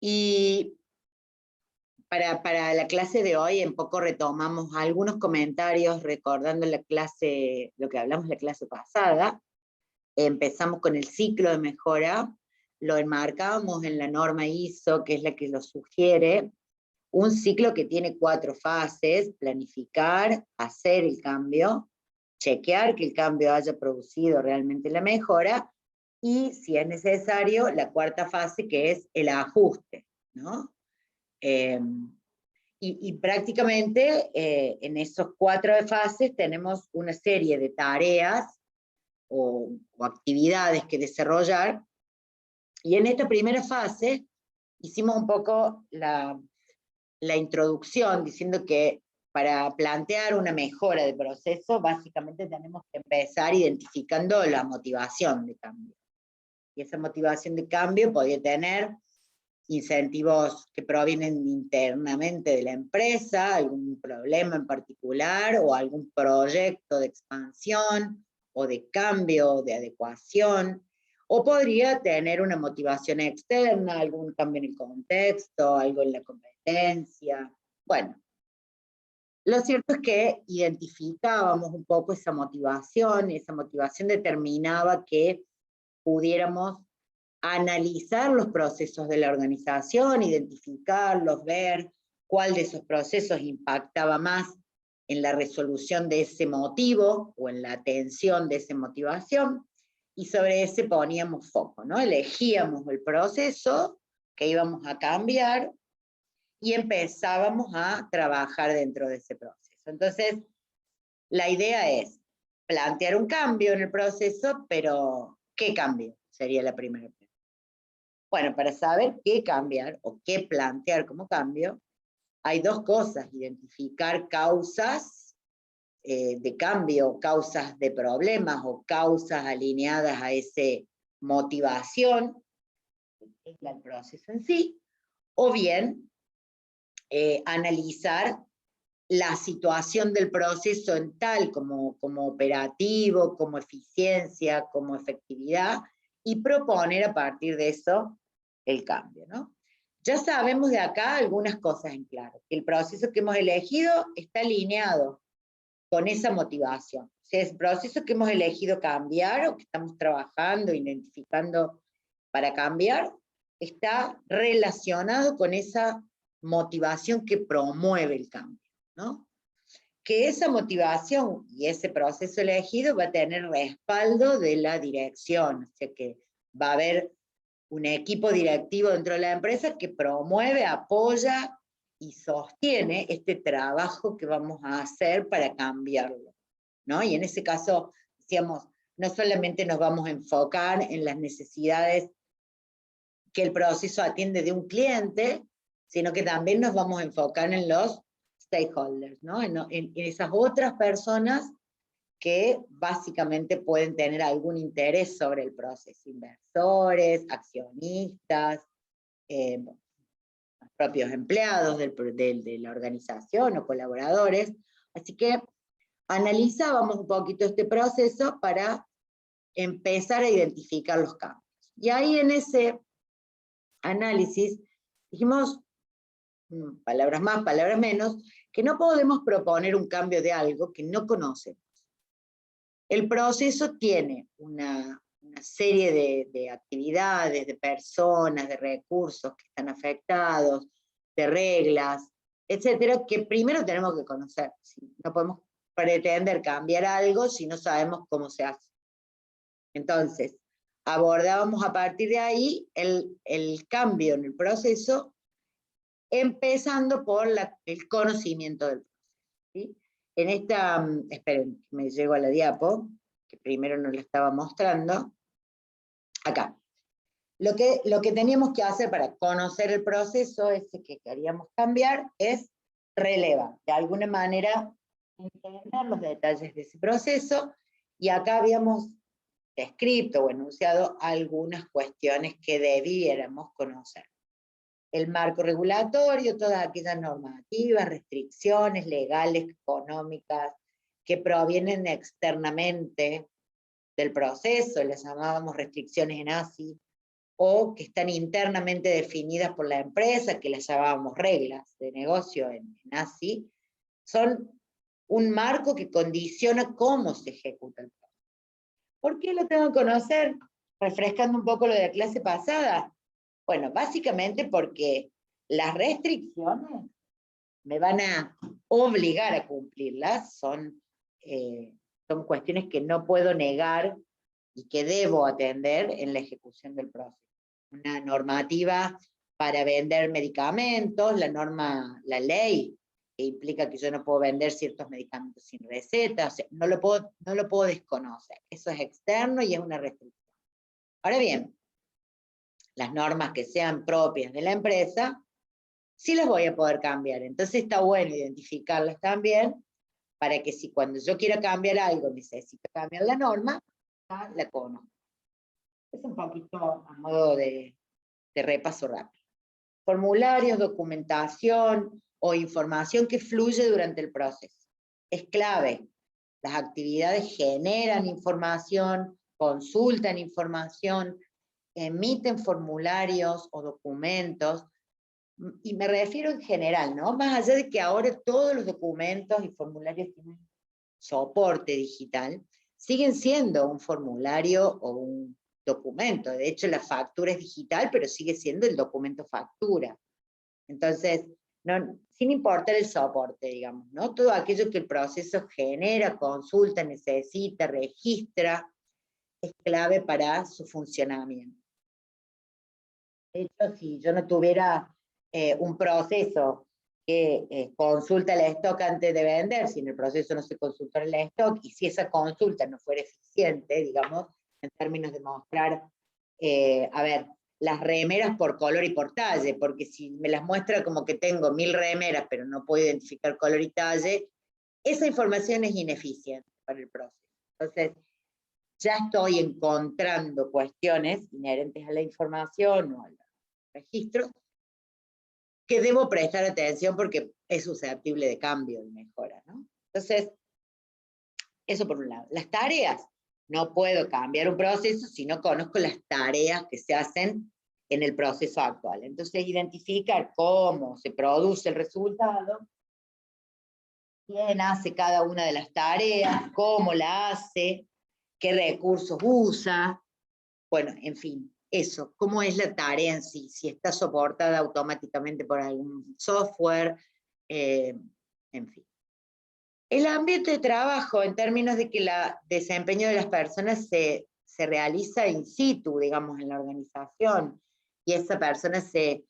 Y para la clase de hoy, un poco retomamos algunos comentarios recordando la clase, lo que hablamos la clase pasada. Empezamos con el ciclo de mejora, lo enmarcamos en la norma ISO, que es la que lo sugiere, un ciclo que tiene 4 fases: planificar, hacer el cambio, chequear que el cambio haya producido realmente la mejora, y si es necesario, la 4ª fase, que es el ajuste, ¿no? Y prácticamente en esos 4 fases tenemos una serie de tareas o actividades que desarrollar, y en esta primera fase hicimos un poco la introducción diciendo que para plantear una mejora de proceso, básicamente tenemos que empezar identificando la motivación de cambio. Y esa motivación de cambio podría tener incentivos que provienen internamente de la empresa, algún problema en particular, o algún proyecto de expansión, o de cambio, de adecuación, o podría tener una motivación externa, algún cambio en el contexto, algo en la competencia. Bueno, lo cierto es que identificábamos un poco esa motivación determinaba que pudiéramos analizar los procesos de la organización, identificarlos, ver cuál de esos procesos impactaba más en la resolución de ese motivo o en la atención de esa motivación, y sobre ese poníamos foco, ¿no? Elegíamos el proceso que íbamos a cambiar y empezábamos a trabajar dentro de ese proceso. Entonces, la idea es plantear un cambio en el proceso, pero ¿qué cambio? Sería la primera pregunta. Bueno, para saber qué cambiar o qué plantear como cambio, hay 2 cosas: identificar causas de cambio, causas de problemas o causas alineadas a esa motivación, que es el proceso en sí, o bien analizar la situación del proceso en tal como operativo, como eficiencia, como efectividad, y proponer a partir de eso el cambio, ¿no? Ya sabemos de acá algunas cosas en claro, que el proceso que hemos elegido está alineado con esa motivación. O sea, el proceso que hemos elegido cambiar o que estamos trabajando, identificando para cambiar, está relacionado con esa motivación que promueve el cambio, ¿no? Que esa motivación y ese proceso elegido va a tener respaldo de la dirección, o sea que va a haber un equipo directivo dentro de la empresa que promueve, apoya y sostiene este trabajo que vamos a hacer para cambiarlo, ¿no? Y en ese caso, decíamos, no solamente nos vamos a enfocar en las necesidades que el proceso atiende de un cliente, sino que también nos vamos a enfocar en los stakeholders, ¿no? En esas otras personas que básicamente pueden tener algún interés sobre el proceso: inversores, accionistas, los propios empleados de la organización o colaboradores. Así que analizábamos un poquito este proceso para empezar a identificar los cambios. Y ahí en ese análisis dijimos, palabras más, palabras menos, que no podemos proponer un cambio de algo que no conocemos. El proceso tiene una serie de actividades, de personas, de recursos que están afectados, de reglas, etcétera, que primero tenemos que conocer. No podemos pretender cambiar algo si no sabemos cómo se hace. Entonces, abordábamos a partir de ahí el cambio en el proceso, empezando por el conocimiento del proceso, ¿sí? En esta, esperen, me llego a la diapo, que primero nos la estaba mostrando, acá. Lo que teníamos que hacer para conocer el proceso ese que queríamos cambiar es relevar, de alguna manera, entender los detalles de ese proceso, y acá habíamos descrito o enunciado algunas cuestiones que debiéramos conocer: el marco regulatorio, todas aquellas normativas, restricciones legales, económicas, que provienen externamente del proceso, las llamábamos restricciones en ASI, o que están internamente definidas por la empresa, que las llamábamos reglas de negocio en ASI, son un marco que condiciona cómo se ejecuta el plan. ¿Por qué lo tengo que conocer? Refrescando un poco lo de la clase pasada. Bueno, básicamente porque las restricciones me van a obligar a cumplirlas, son cuestiones que no puedo negar y que debo atender en la ejecución del proceso. Una normativa para vender medicamentos, la ley que implica que yo no puedo vender ciertos medicamentos sin receta, o sea, no lo puedo desconocer. Eso es externo y es una restricción. Ahora bien, las normas que sean propias de la empresa, sí las voy a poder cambiar. Entonces está bueno identificarlas también, para que si cuando yo quiera cambiar algo necesito cambiar la norma, la conozco. Es un poquito a modo de repaso rápido. Formularios, documentación o información que fluye durante el proceso. Es clave. Las actividades generan información, consultan información, emiten formularios o documentos, y me refiero en general, ¿no? Más allá de que ahora todos los documentos y formularios tienen soporte digital, siguen siendo un formulario o un documento. De hecho, la factura es digital, pero sigue siendo el documento factura. Entonces, no, sin importar el soporte, digamos, ¿no? Todo aquello que el proceso genera, consulta, necesita, registra, es clave para su funcionamiento. De hecho, si yo no tuviera un proceso que consulta el stock antes de vender, si en el proceso no se consultó el stock, y si esa consulta no fuera eficiente, digamos, en términos de mostrar, a ver, las remeras por color y por talle, porque si me las muestra como que tengo 1000 remeras, pero no puedo identificar color y talle, esa información es ineficiente para el proceso. Entonces, ya estoy encontrando cuestiones inherentes a la información o a los registros que debo prestar atención porque es susceptible de cambio y mejora, ¿no? Entonces, eso por un lado. Las tareas. No puedo cambiar un proceso si no conozco las tareas que se hacen en el proceso actual. Entonces, identificar cómo se produce el resultado, quién hace cada una de las tareas, cómo la hace, qué recursos usa, bueno, en fin, eso, cómo es la tarea en sí, si está soportada automáticamente por algún software, en fin. El ambiente de trabajo, en términos de que el desempeño de las personas se realiza in situ, digamos, en la organización, y esa persona se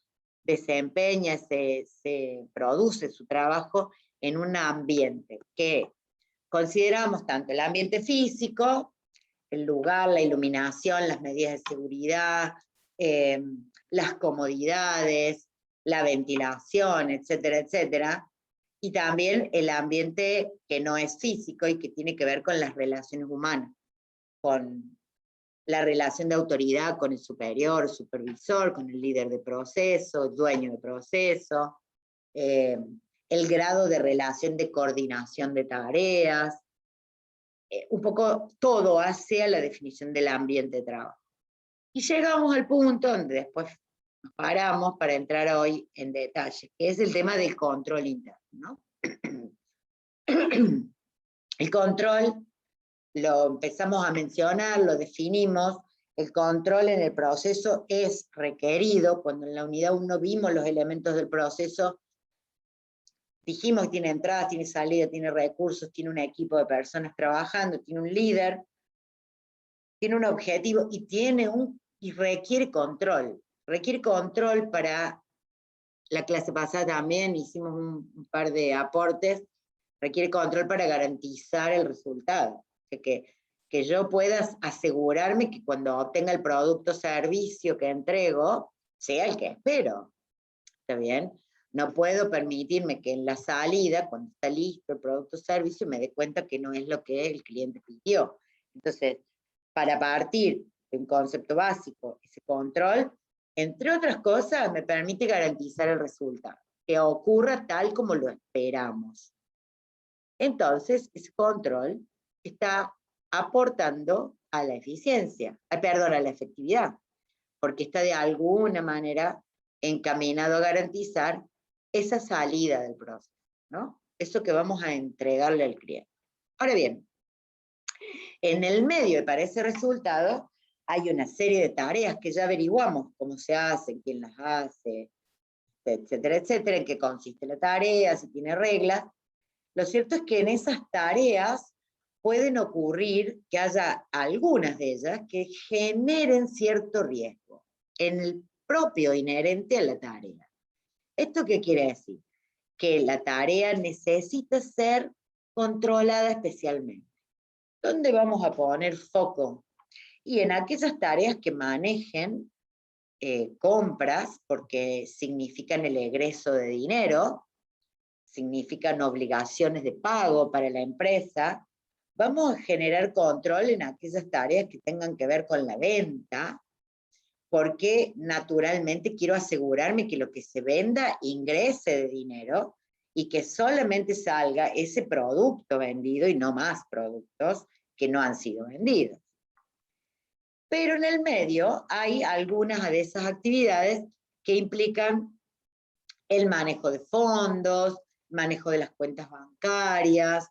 desempeña, se produce su trabajo en un ambiente que consideramos tanto el ambiente físico, el lugar, la iluminación, las medidas de seguridad, las comodidades, la ventilación, etcétera, etcétera, y también el ambiente que no es físico y que tiene que ver con las relaciones humanas, con la relación de autoridad con el superior, supervisor, con el líder de proceso, dueño de proceso, el grado de relación de coordinación de tareas, un poco todo hacia la definición del ambiente de trabajo. Y llegamos al punto donde después nos paramos para entrar hoy en detalle, que es el tema del control interno, ¿no? El control lo empezamos a mencionar, lo definimos. El control en el proceso es requerido. Cuando en la unidad 1 vimos los elementos del proceso, dijimos que tiene entrada, tiene salida, tiene recursos, tiene un equipo de personas trabajando, tiene un líder, tiene un objetivo y requiere control. Requiere control. Para la clase pasada también hicimos un par de aportes. Requiere control para garantizar el resultado. Que yo pueda asegurarme que cuando obtenga el producto o servicio que entrego, sea el que espero. ¿Está bien? No puedo permitirme que en la salida, cuando está listo el producto o servicio, me dé cuenta que no es lo que el cliente pidió. Entonces, para partir de un concepto básico, ese control, entre otras cosas, me permite garantizar el resultado, que ocurra tal como lo esperamos. Entonces, ese control está aportando a la eficiencia, perdón, a la efectividad. porque está de alguna manera encaminado a garantizar esa salida del proceso, ¿no? Eso que vamos a entregarle al cliente. Ahora bien, en el medio para ese resultado hay una serie de tareas que ya averiguamos cómo se hacen, quién las hace, etcétera, etcétera, en qué consiste la tarea, si tiene reglas. Lo cierto es que en esas tareas pueden ocurrir que haya algunas de ellas que generen cierto riesgo en el propio inherente a la tarea. ¿Esto qué quiere decir? Que la tarea necesita ser controlada especialmente. ¿Dónde vamos a poner foco? Y en aquellas tareas que manejen compras, porque significan el egreso de dinero, significan obligaciones de pago para la empresa, vamos a generar control en aquellas tareas que tengan que ver con la venta, porque naturalmente quiero asegurarme que lo que se venda ingrese de dinero y que solamente salga ese producto vendido y no más productos que no han sido vendidos. Pero en el medio hay algunas de esas actividades que implican el manejo de fondos, manejo de las cuentas bancarias,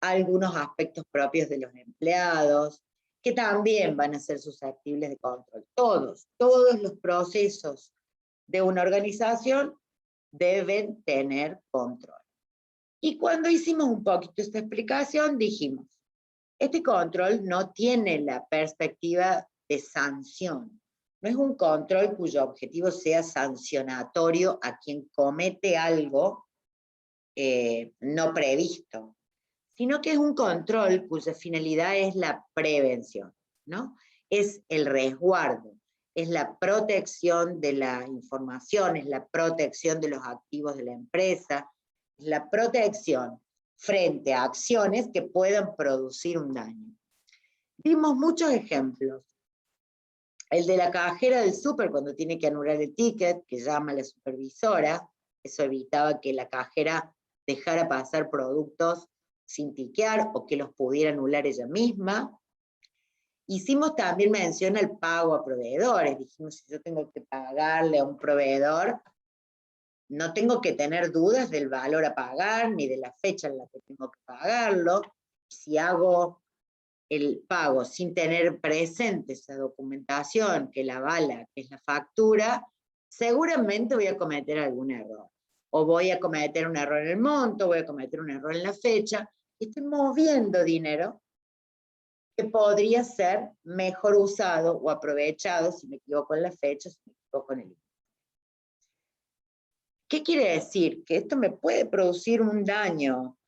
algunos aspectos propios de los empleados, que también van a ser susceptibles de control. Todos los procesos de una organización deben tener control. Y cuando hicimos un poquito esta explicación, dijimos, este control no tiene la perspectiva de sanción. No es un control cuyo objetivo sea sancionatorio a quien comete algo no previsto, sino que es un control cuya finalidad es la prevención, ¿no? Es el resguardo, es la protección de la información, es la protección de los activos de la empresa, es la protección frente a acciones que puedan producir un daño. Dimos muchos ejemplos. El de la cajera del súper cuando tiene que anular el ticket, que llama a la supervisora, eso evitaba que la cajera dejara pasar productos sin tiquear o que los pudiera anular ella misma. Hicimos también mención al pago a proveedores. Dijimos, si yo tengo que pagarle a un proveedor, no tengo que tener dudas del valor a pagar, ni de la fecha en la que tengo que pagarlo. Si hago el pago sin tener presente esa documentación que la avala, que es la factura, seguramente voy a cometer algún error. O voy a cometer un error en el monto, voy a cometer un error en la fecha. Estoy moviendo dinero que podría ser mejor usado o aprovechado si me equivoco en la fecha, si me equivoco en el... ¿Qué quiere decir? Que esto me puede producir un daño.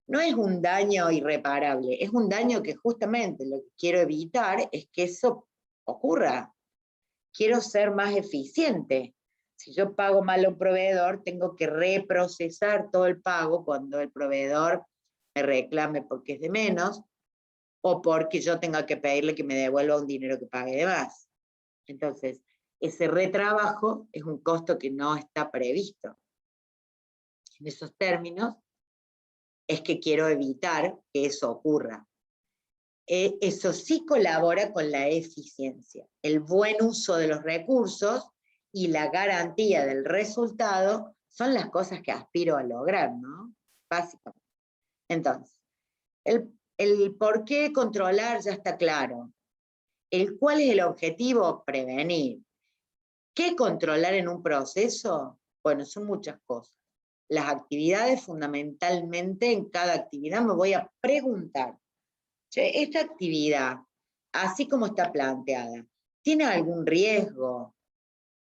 No es un daño irreparable, es un daño que justamente lo que quiero evitar es que eso ocurra. Quiero ser más eficiente. Si yo pago mal a un proveedor, tengo que reprocesar todo el pago cuando el proveedor me reclame porque es de menos, o porque yo tenga que pedirle que me devuelva un dinero que pague de más. Entonces, ese retrabajo es un costo que no está previsto. En esos términos, es que quiero evitar que eso ocurra. Eso sí colabora con la eficiencia, el buen uso de los recursos y la garantía del resultado son las cosas que aspiro a lograr, ¿no? Básicamente. Entonces, el por qué controlar ya está claro. ¿Cuál es el objetivo? Prevenir. ¿Qué controlar en un proceso? Bueno, son muchas cosas. Las actividades, fundamentalmente, en cada actividad me voy a preguntar, che, esta actividad, así como está planteada, ¿tiene algún riesgo?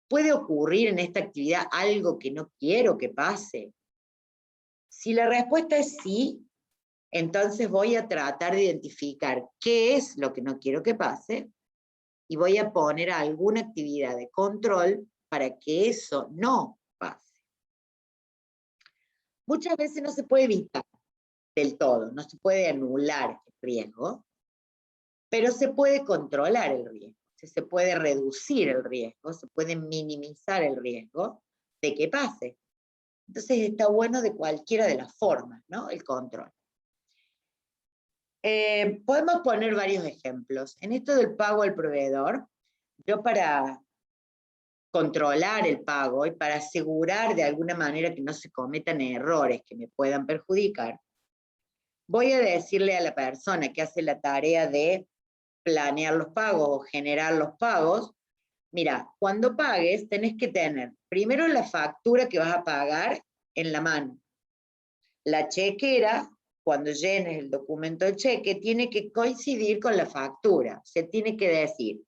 ¿Puede ocurrir en esta actividad algo que no quiero que pase? Si la respuesta es sí, entonces voy a tratar de identificar qué es lo que no quiero que pase y voy a poner alguna actividad de control para que eso no pase. Muchas veces no se puede evitar del todo, no se puede anular el riesgo, pero se puede controlar el riesgo, se puede reducir el riesgo, se puede minimizar el riesgo de que pase. Entonces está bueno de cualquiera de las formas, ¿no? El control. Podemos poner varios ejemplos. En esto del pago al proveedor, yo para controlar el pago y para asegurar de alguna manera que no se cometan errores que me puedan perjudicar, voy a decirle a la persona que hace la tarea de planear los pagos o generar los pagos, mira, cuando pagues tenés que tener primero la factura que vas a pagar en la mano. La chequera, cuando llenes el documento del cheque, tiene que coincidir con la factura. Se tiene que decir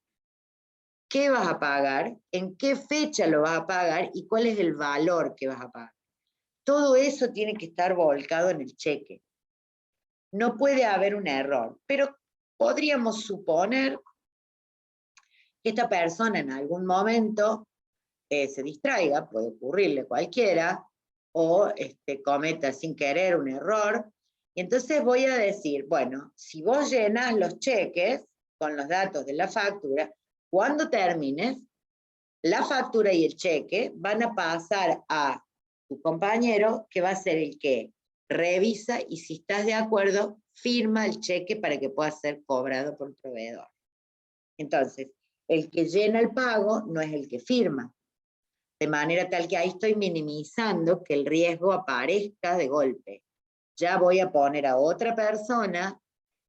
qué vas a pagar, en qué fecha lo vas a pagar y cuál es el valor que vas a pagar. Todo eso tiene que estar volcado en el cheque. No puede haber un error, pero podríamos suponer que esta persona en algún momento se distraiga, puede ocurrirle cualquiera, o cometa sin querer un error, y entonces voy a decir, bueno, si vos llenas los cheques con los datos de la factura, cuando termines, la factura y el cheque van a pasar a tu compañero, que va a ser el que revisa y si estás de acuerdo, firma el cheque para que pueda ser cobrado por el proveedor. Entonces, el que llena el pago no es el que firma, de manera tal que ahí estoy minimizando que el riesgo aparezca de golpe. Ya voy a poner a otra persona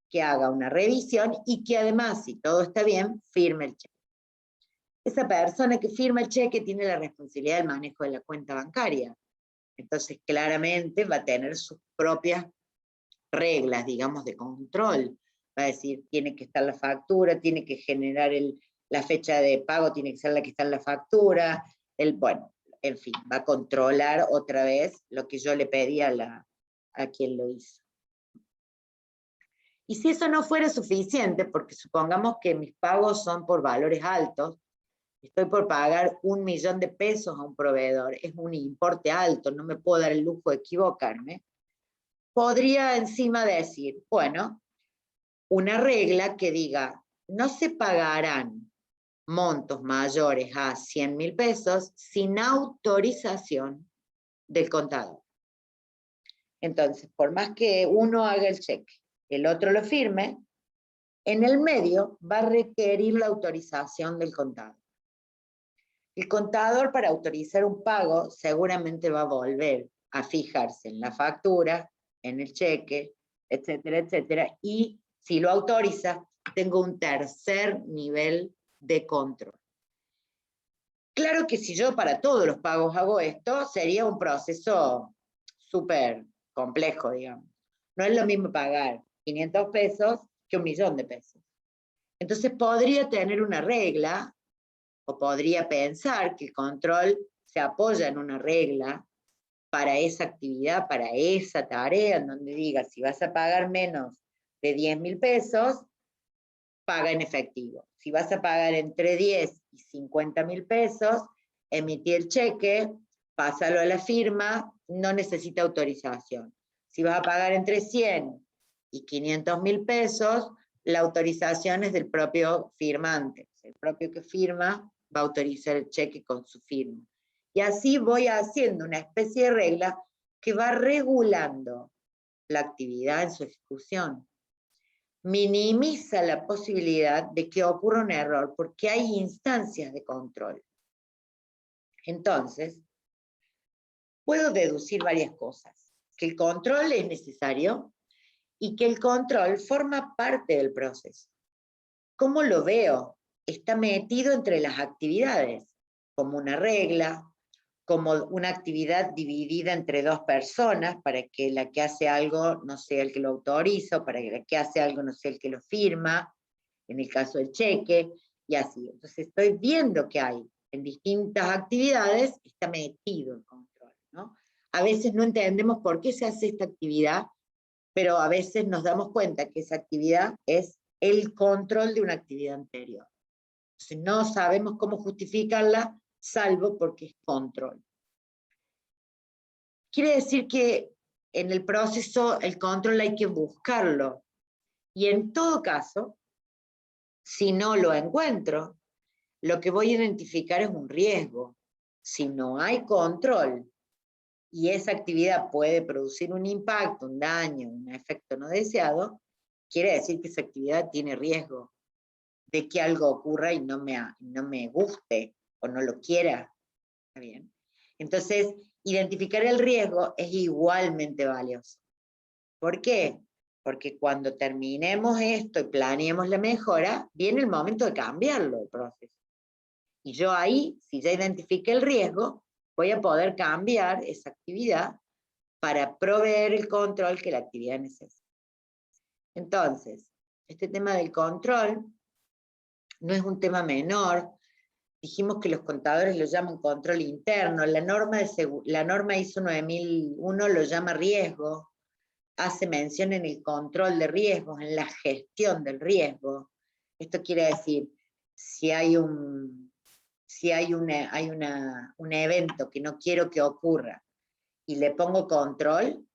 que haga una revisión y que además, si todo está bien, firme el cheque. Esa persona que firma el cheque tiene la responsabilidad del manejo de la cuenta bancaria. Entonces, claramente va a tener sus propias reglas, digamos, de control. Va a decir, tiene que estar la factura, tiene que generar la fecha de pago, tiene que ser la que está en la factura, bueno, en fin, va a controlar otra vez lo que yo le pedí a quien lo hizo. Y si eso no fuera suficiente, porque supongamos que mis pagos son por valores altos, estoy por pagar 1 millón de pesos a un proveedor, es un importe alto, no me puedo dar el lujo de equivocarme, podría encima decir, bueno, una regla que diga, no se pagarán montos mayores a 100.000 pesos sin autorización del contador. Entonces, por más que uno haga el cheque, el otro lo firme, en el medio va a requerir la autorización del contador. El contador, para autorizar un pago, seguramente va a volver a fijarse en la factura, en el cheque, etcétera, etcétera, y si lo autoriza, tengo un tercer nivel de control. Claro que si yo para todos los pagos hago esto, sería un proceso súper complejo, digamos. No es lo mismo pagar 500 pesos que 1 millón de pesos. Entonces podría tener una regla, o podría pensar que el control se apoya en una regla para esa actividad, para esa tarea, en donde diga, si vas a pagar menos de 10.000 pesos, paga en efectivo. Si vas a pagar entre 10 y 50.000 pesos, emití el cheque, pásalo a la firma, no necesita autorización. Si vas a pagar entre 100 y 500.000 pesos, la autorización es del propio firmante. El propio que firma va a autorizar el cheque con su firma. Y así voy haciendo una especie de regla que va regulando la actividad en su ejecución. Minimiza la posibilidad de que ocurra un error porque hay instancias de control. Entonces, puedo deducir varias cosas. Que el control es necesario y que el control forma parte del proceso. ¿Cómo lo veo? Está metido entre las actividades, como una regla, como una actividad dividida entre 2 personas, para que la que hace algo no sea el que lo autoriza, o para que la que hace algo no sea el que lo firma, en el caso del cheque, y así. Entonces estoy viendo que hay en distintas actividades, está metido el control, ¿no? A veces no entendemos por qué se hace esta actividad, pero a veces nos damos cuenta que esa actividad es el control de una actividad anterior. Entonces no sabemos cómo justificarla, salvo porque es control. Quiere decir que en el proceso el control hay que buscarlo. Y en todo caso, si no lo encuentro, lo que voy a identificar es un riesgo. Si no hay control y esa actividad puede producir un impacto, un daño, un efecto no deseado, quiere decir que esa actividad tiene riesgo de que algo ocurra y no me guste o no lo quiera. ¿Está bien? Entonces, identificar el riesgo es igualmente valioso. ¿Por qué? Porque cuando terminemos esto y planeemos la mejora, viene el momento de cambiarlo el proceso. Y yo ahí, si ya identifiqué el riesgo, voy a poder cambiar esa actividad para proveer el control que la actividad necesita. Entonces, este tema del control no es un tema menor. Dijimos que los contadores lo llaman control interno. La norma ISO 9001 lo llama riesgo. Hace mención en el control de riesgos, en la gestión del riesgo. Esto quiere decir, si hay un evento que no quiero que ocurra y le pongo control,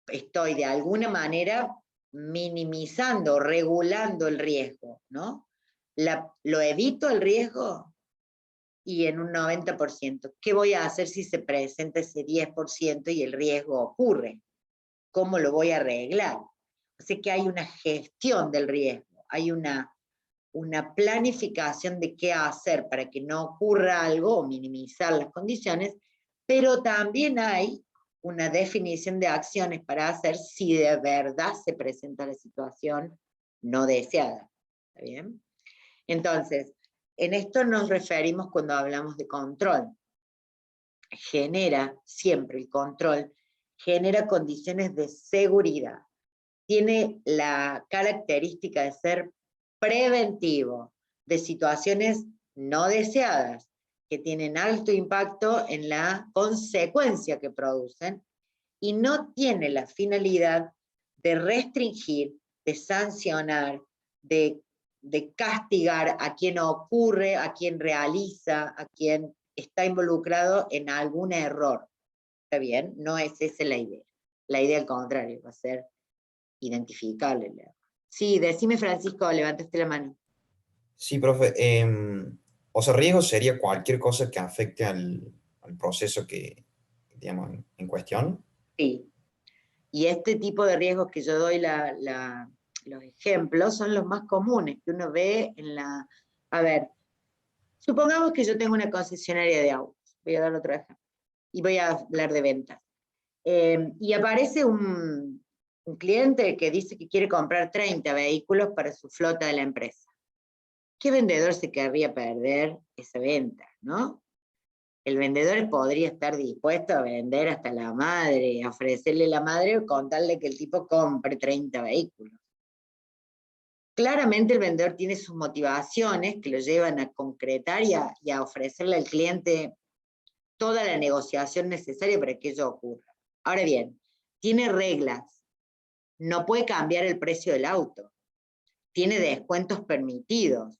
estoy de alguna manera minimizando, regulando el riesgo, ¿no? Lo evito el riesgo y en un 90%. ¿Qué voy a hacer si se presenta ese 10% y el riesgo ocurre? ¿Cómo lo voy a arreglar? O sea que hay una gestión del riesgo, hay una planificación de qué hacer para que no ocurra algo o minimizar las condiciones, pero también hay una definición de acciones para hacer si de verdad se presenta la situación no deseada. ¿Está bien? Entonces, en esto nos referimos cuando hablamos de control. Siempre el control genera condiciones de seguridad. Tiene la característica de ser preventivo de situaciones no deseadas, que tienen alto impacto en la consecuencia que producen, y no tiene la finalidad de restringir, de sancionar, de castigar a quien ocurre, a quien realiza, a quien está involucrado en algún error. ¿Está bien? No es esa la idea. La idea al contrario, va a ser identificarle el error. Sí, decime, Francisco, levantaste la mano. Sí, profe. O sea, riesgo sería cualquier cosa que afecte al proceso que, digamos, en cuestión. Sí. Y este tipo de riesgos que yo doy los ejemplos son los más comunes que uno ve en la... A ver, supongamos que yo tengo una concesionaria de autos. Voy a dar otro ejemplo. Y voy a hablar de ventas. Y aparece un cliente que dice que quiere comprar 30 vehículos para su flota de la empresa. ¿Qué vendedor se querría perder esa venta, no? El vendedor podría estar dispuesto a vender hasta la madre, a ofrecerle la madre o contarle que el tipo compre 30 vehículos. Claramente el vendedor tiene sus motivaciones que lo llevan a concretar y a ofrecerle al cliente toda la negociación necesaria para que ello ocurra. Ahora bien, tiene reglas. No puede cambiar el precio del auto. Tiene descuentos permitidos.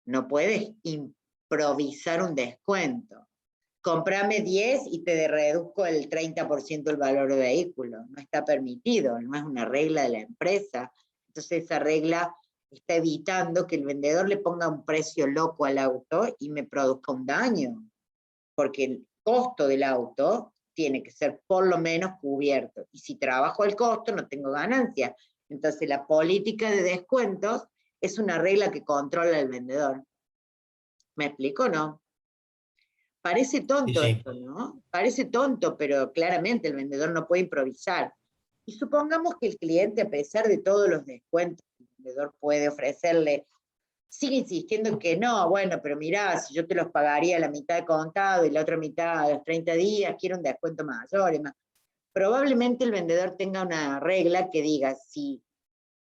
No puedes improvisar un descuento. Comprame 10 y te reduzco el 30% del valor del vehículo. No está permitido, no es una regla de la empresa. Entonces esa regla está evitando que el vendedor le ponga un precio loco al auto y me produzca un daño. Porque el costo del auto tiene que ser por lo menos cubierto. Y si trabajo el costo, no tengo ganancia. Entonces la política de descuentos es una regla que controla el vendedor. ¿Me explico o no? Parece Sí, tonto sí. esto, ¿no? Parece tonto, pero claramente el vendedor no puede improvisar. Y supongamos que el cliente, a pesar de todos los descuentos que el vendedor puede ofrecerle, sigue insistiendo en que no, bueno, pero mirá, si yo te los pagaría la mitad de contado y la otra mitad a los 30 días, quiero un descuento mayor y más. Probablemente el vendedor tenga una regla que diga, si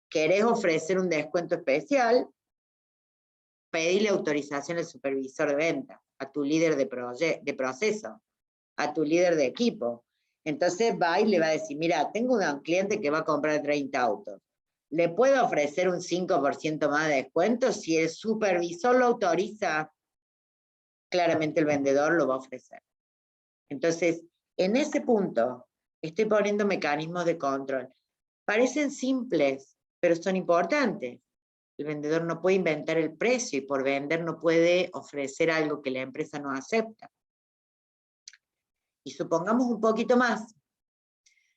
querés ofrecer un descuento especial, pedile autorización al supervisor de ventas, a tu líder de proceso, a tu líder de equipo. Entonces va y le va a decir, mira, tengo un cliente que va a comprar 30 autos. ¿Le puedo ofrecer un 5% más de descuento? Si el supervisor lo autoriza, claramente el vendedor lo va a ofrecer. Entonces, en ese punto, estoy poniendo mecanismos de control. Parecen simples, pero son importantes. El vendedor no puede inventar el precio y por vender no puede ofrecer algo que la empresa no acepta. Y supongamos un poquito más.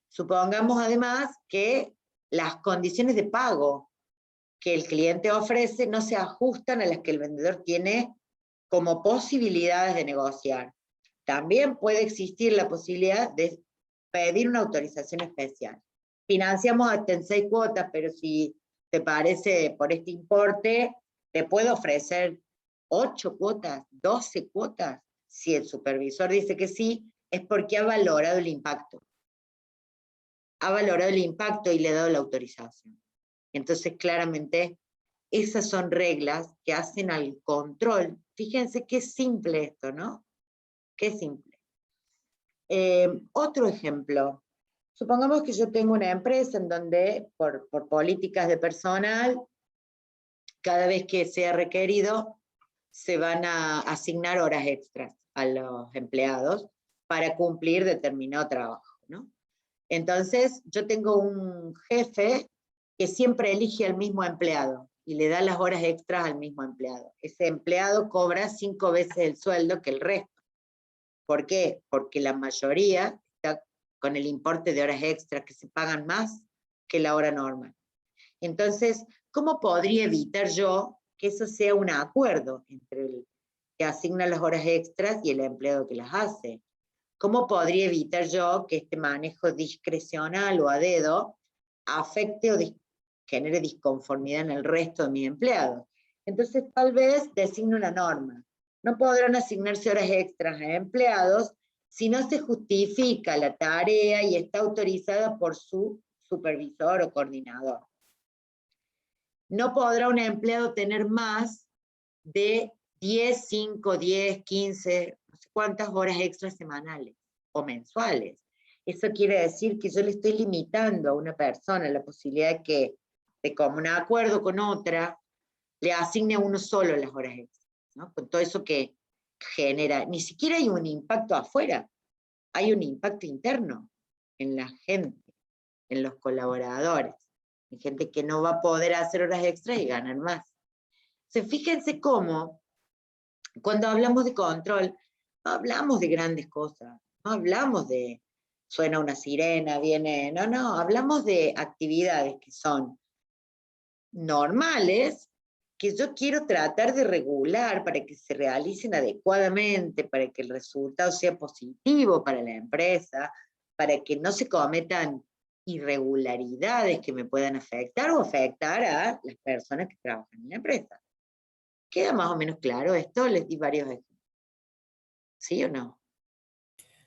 Supongamos además que las condiciones de pago que el cliente ofrece no se ajustan a las que el vendedor tiene como posibilidades de negociar. También puede existir la posibilidad de pedir una autorización especial. Financiamos hasta en 6 cuotas, pero si te parece por este importe, te puedo ofrecer 8 cuotas, 12 cuotas. Si el supervisor dice que sí, es porque ha valorado el impacto. Ha valorado el impacto y le ha dado la autorización. Entonces, claramente, esas son reglas que hacen al control. Fíjense qué simple esto, ¿no? Qué simple. Otro ejemplo. Supongamos que yo tengo una empresa en donde, por políticas de personal, cada vez que sea requerido, se van a asignar horas extras a los empleados para cumplir determinado trabajo, ¿no? Entonces, yo tengo un jefe que siempre elige al mismo empleado y le da las horas extras al mismo empleado. Ese empleado cobra 5 veces el sueldo que el resto. ¿Por qué? Porque la mayoría está con el importe de horas extras que se pagan más que la hora normal. Entonces, ¿cómo podría evitar yo que eso sea un acuerdo entre el que asigna las horas extras y el empleado que las hace? ¿Cómo podría evitar yo que este manejo discrecional o a dedo afecte o genere disconformidad en el resto de mis empleados? Entonces, tal vez designe una norma. No podrán asignarse horas extras a empleados si no se justifica la tarea y está autorizada por su supervisor o coordinador. No podrá un empleado tener más de 10, 5, 10, 15, no sé cuántas horas extras semanales o mensuales. Eso quiere decir que yo le estoy limitando a una persona la posibilidad de que, de común acuerdo con otra, le asigne a uno solo las horas extras, ¿no? Con todo eso que genera. Ni siquiera hay un impacto afuera, hay un impacto interno en la gente, en los colaboradores, en gente que no va a poder hacer horas extras y ganar más. Entonces, fíjense cómo, cuando hablamos de control, no hablamos de grandes cosas, no hablamos de, suena una sirena, viene, no, hablamos de actividades que son normales, que yo quiero tratar de regular para que se realicen adecuadamente, para que el resultado sea positivo para la empresa, para que no se cometan irregularidades que me puedan afectar o afectar a las personas que trabajan en la empresa. ¿Queda más o menos claro esto? Les di varios ejemplos. ¿Sí o no?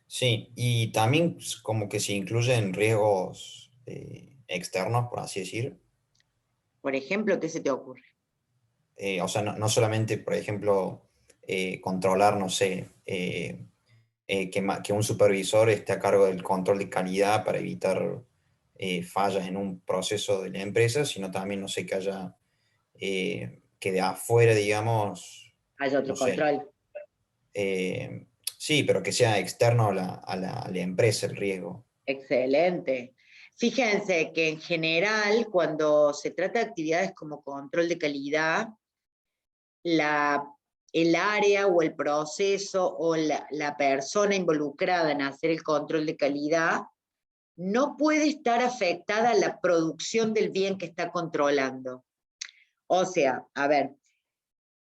Sí, y también como que se incluyen riesgos externos, por así decir. Por ejemplo, ¿qué se te ocurre? O sea, no solamente, por ejemplo, controlar, no sé, que un supervisor esté a cargo del control de calidad para evitar fallas en un proceso de la empresa, sino también, no sé, que haya, que de afuera, digamos, Hay otro no sé, control. sí, pero que sea externo a la empresa el riesgo. Excelente. Fíjense que en general, cuando se trata de actividades como control de calidad, el área o el proceso o la persona involucrada en hacer el control de calidad no puede estar afectada a la producción del bien que está controlando. O sea, a ver,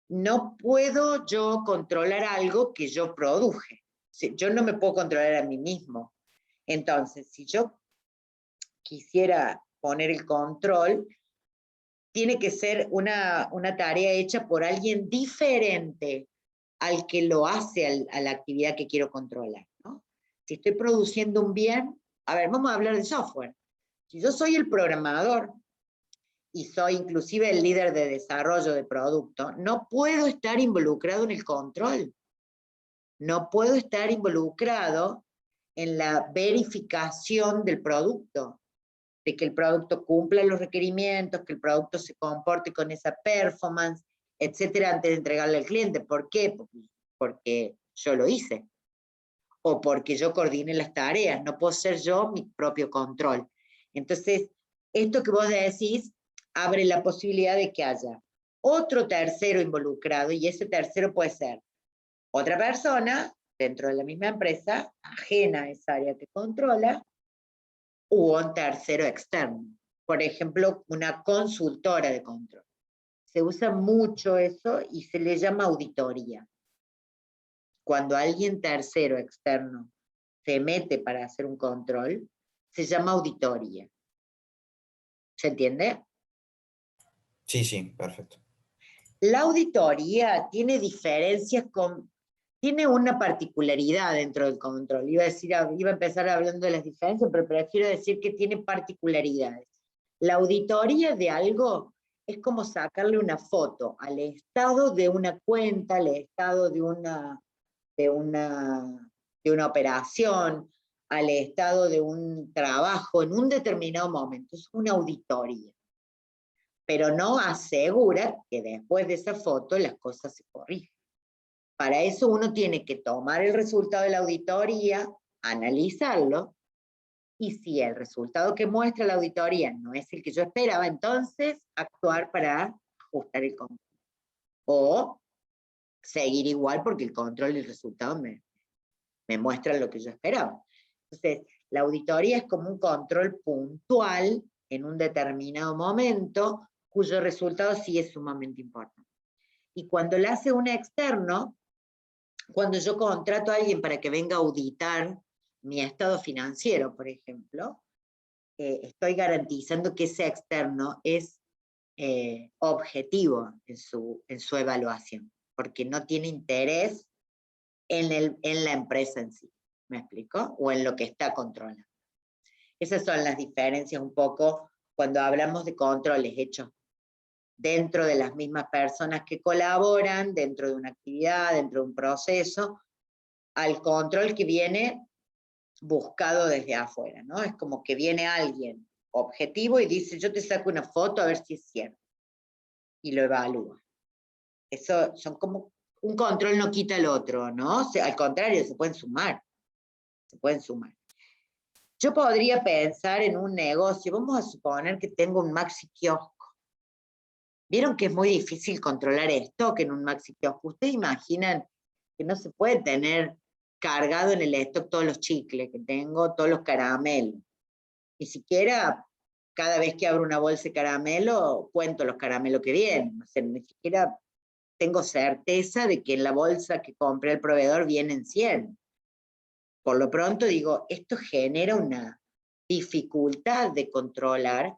no puedo yo controlar algo que yo produje. Yo no me puedo controlar a mí mismo. Entonces, si yo quisiera poner el control, tiene que ser una tarea hecha por alguien diferente al que lo hace a la actividad que quiero controlar, ¿no? Si estoy produciendo un bien, a ver, vamos a hablar de software. Si yo soy el programador y soy inclusive el líder de desarrollo de producto, no puedo estar involucrado en el control. No puedo estar involucrado en la verificación del producto, de que el producto cumpla los requerimientos, que el producto se comporte con esa performance, etcétera, antes de entregarle al cliente. ¿Por qué? Porque yo lo hice, o porque yo coordine las tareas, no puedo ser yo mi propio control. Entonces, esto que vos decís abre la posibilidad de que haya otro tercero involucrado, y ese tercero puede ser otra persona dentro de la misma empresa, ajena a esa área que controla, u un tercero externo. Por ejemplo, una consultora de control. Se usa mucho eso y se le llama auditoría. cuando alguien tercero, externo, se mete para hacer un control, se llama auditoría. ¿Se entiende? Sí, sí, perfecto. La auditoría tiene diferencias tiene una particularidad dentro del control. Iba a empezar hablando de las diferencias, pero prefiero decir que tiene particularidades. La auditoría de algo es como sacarle una foto al estado de una cuenta, al estado de una operación, al estado de un trabajo en un determinado momento. Es una auditoría. Pero no asegura que después de esa foto las cosas se corrijan. Para eso uno tiene que tomar el resultado de la auditoría, analizarlo, y si el resultado que muestra la auditoría no es el que yo esperaba, entonces actuar para ajustar el control. O seguir igual porque el control y el resultado me muestran lo que yo esperaba. Entonces, la auditoría es como un control puntual en un determinado momento, cuyo resultado sí es sumamente importante. Y cuando la hace un externo, cuando yo contrato a alguien para que venga a auditar mi estado financiero, por ejemplo, estoy garantizando que ese externo es objetivo en su evaluación, porque no tiene interés en la empresa en sí, ¿me explico? O en lo que está controlando. Esas son las diferencias un poco cuando hablamos de controles hechos dentro de las mismas personas que colaboran, dentro de una actividad, dentro de un proceso, al control que viene buscado desde afuera, ¿no? Es como que viene alguien objetivo y dice, yo te saco una foto a ver si es cierto, y lo evalúa. Eso son como, un control no quita el otro, ¿no? O sea, al contrario, se pueden sumar, se pueden sumar. Yo podría pensar en un negocio, vamos a suponer que tengo un maxi kiosco. ¿Vieron que es muy difícil controlar stock en un maxi kiosco? ¿Ustedes imaginan que no se puede tener cargado en el stock todos los chicles que tengo, todos los caramelos? Ni siquiera cada vez que abro una bolsa de caramelo, cuento los caramelos que vienen. O sea, ni siquiera tengo certeza de que en la bolsa que compré el proveedor vienen 100. Por lo pronto digo, esto genera una dificultad de controlar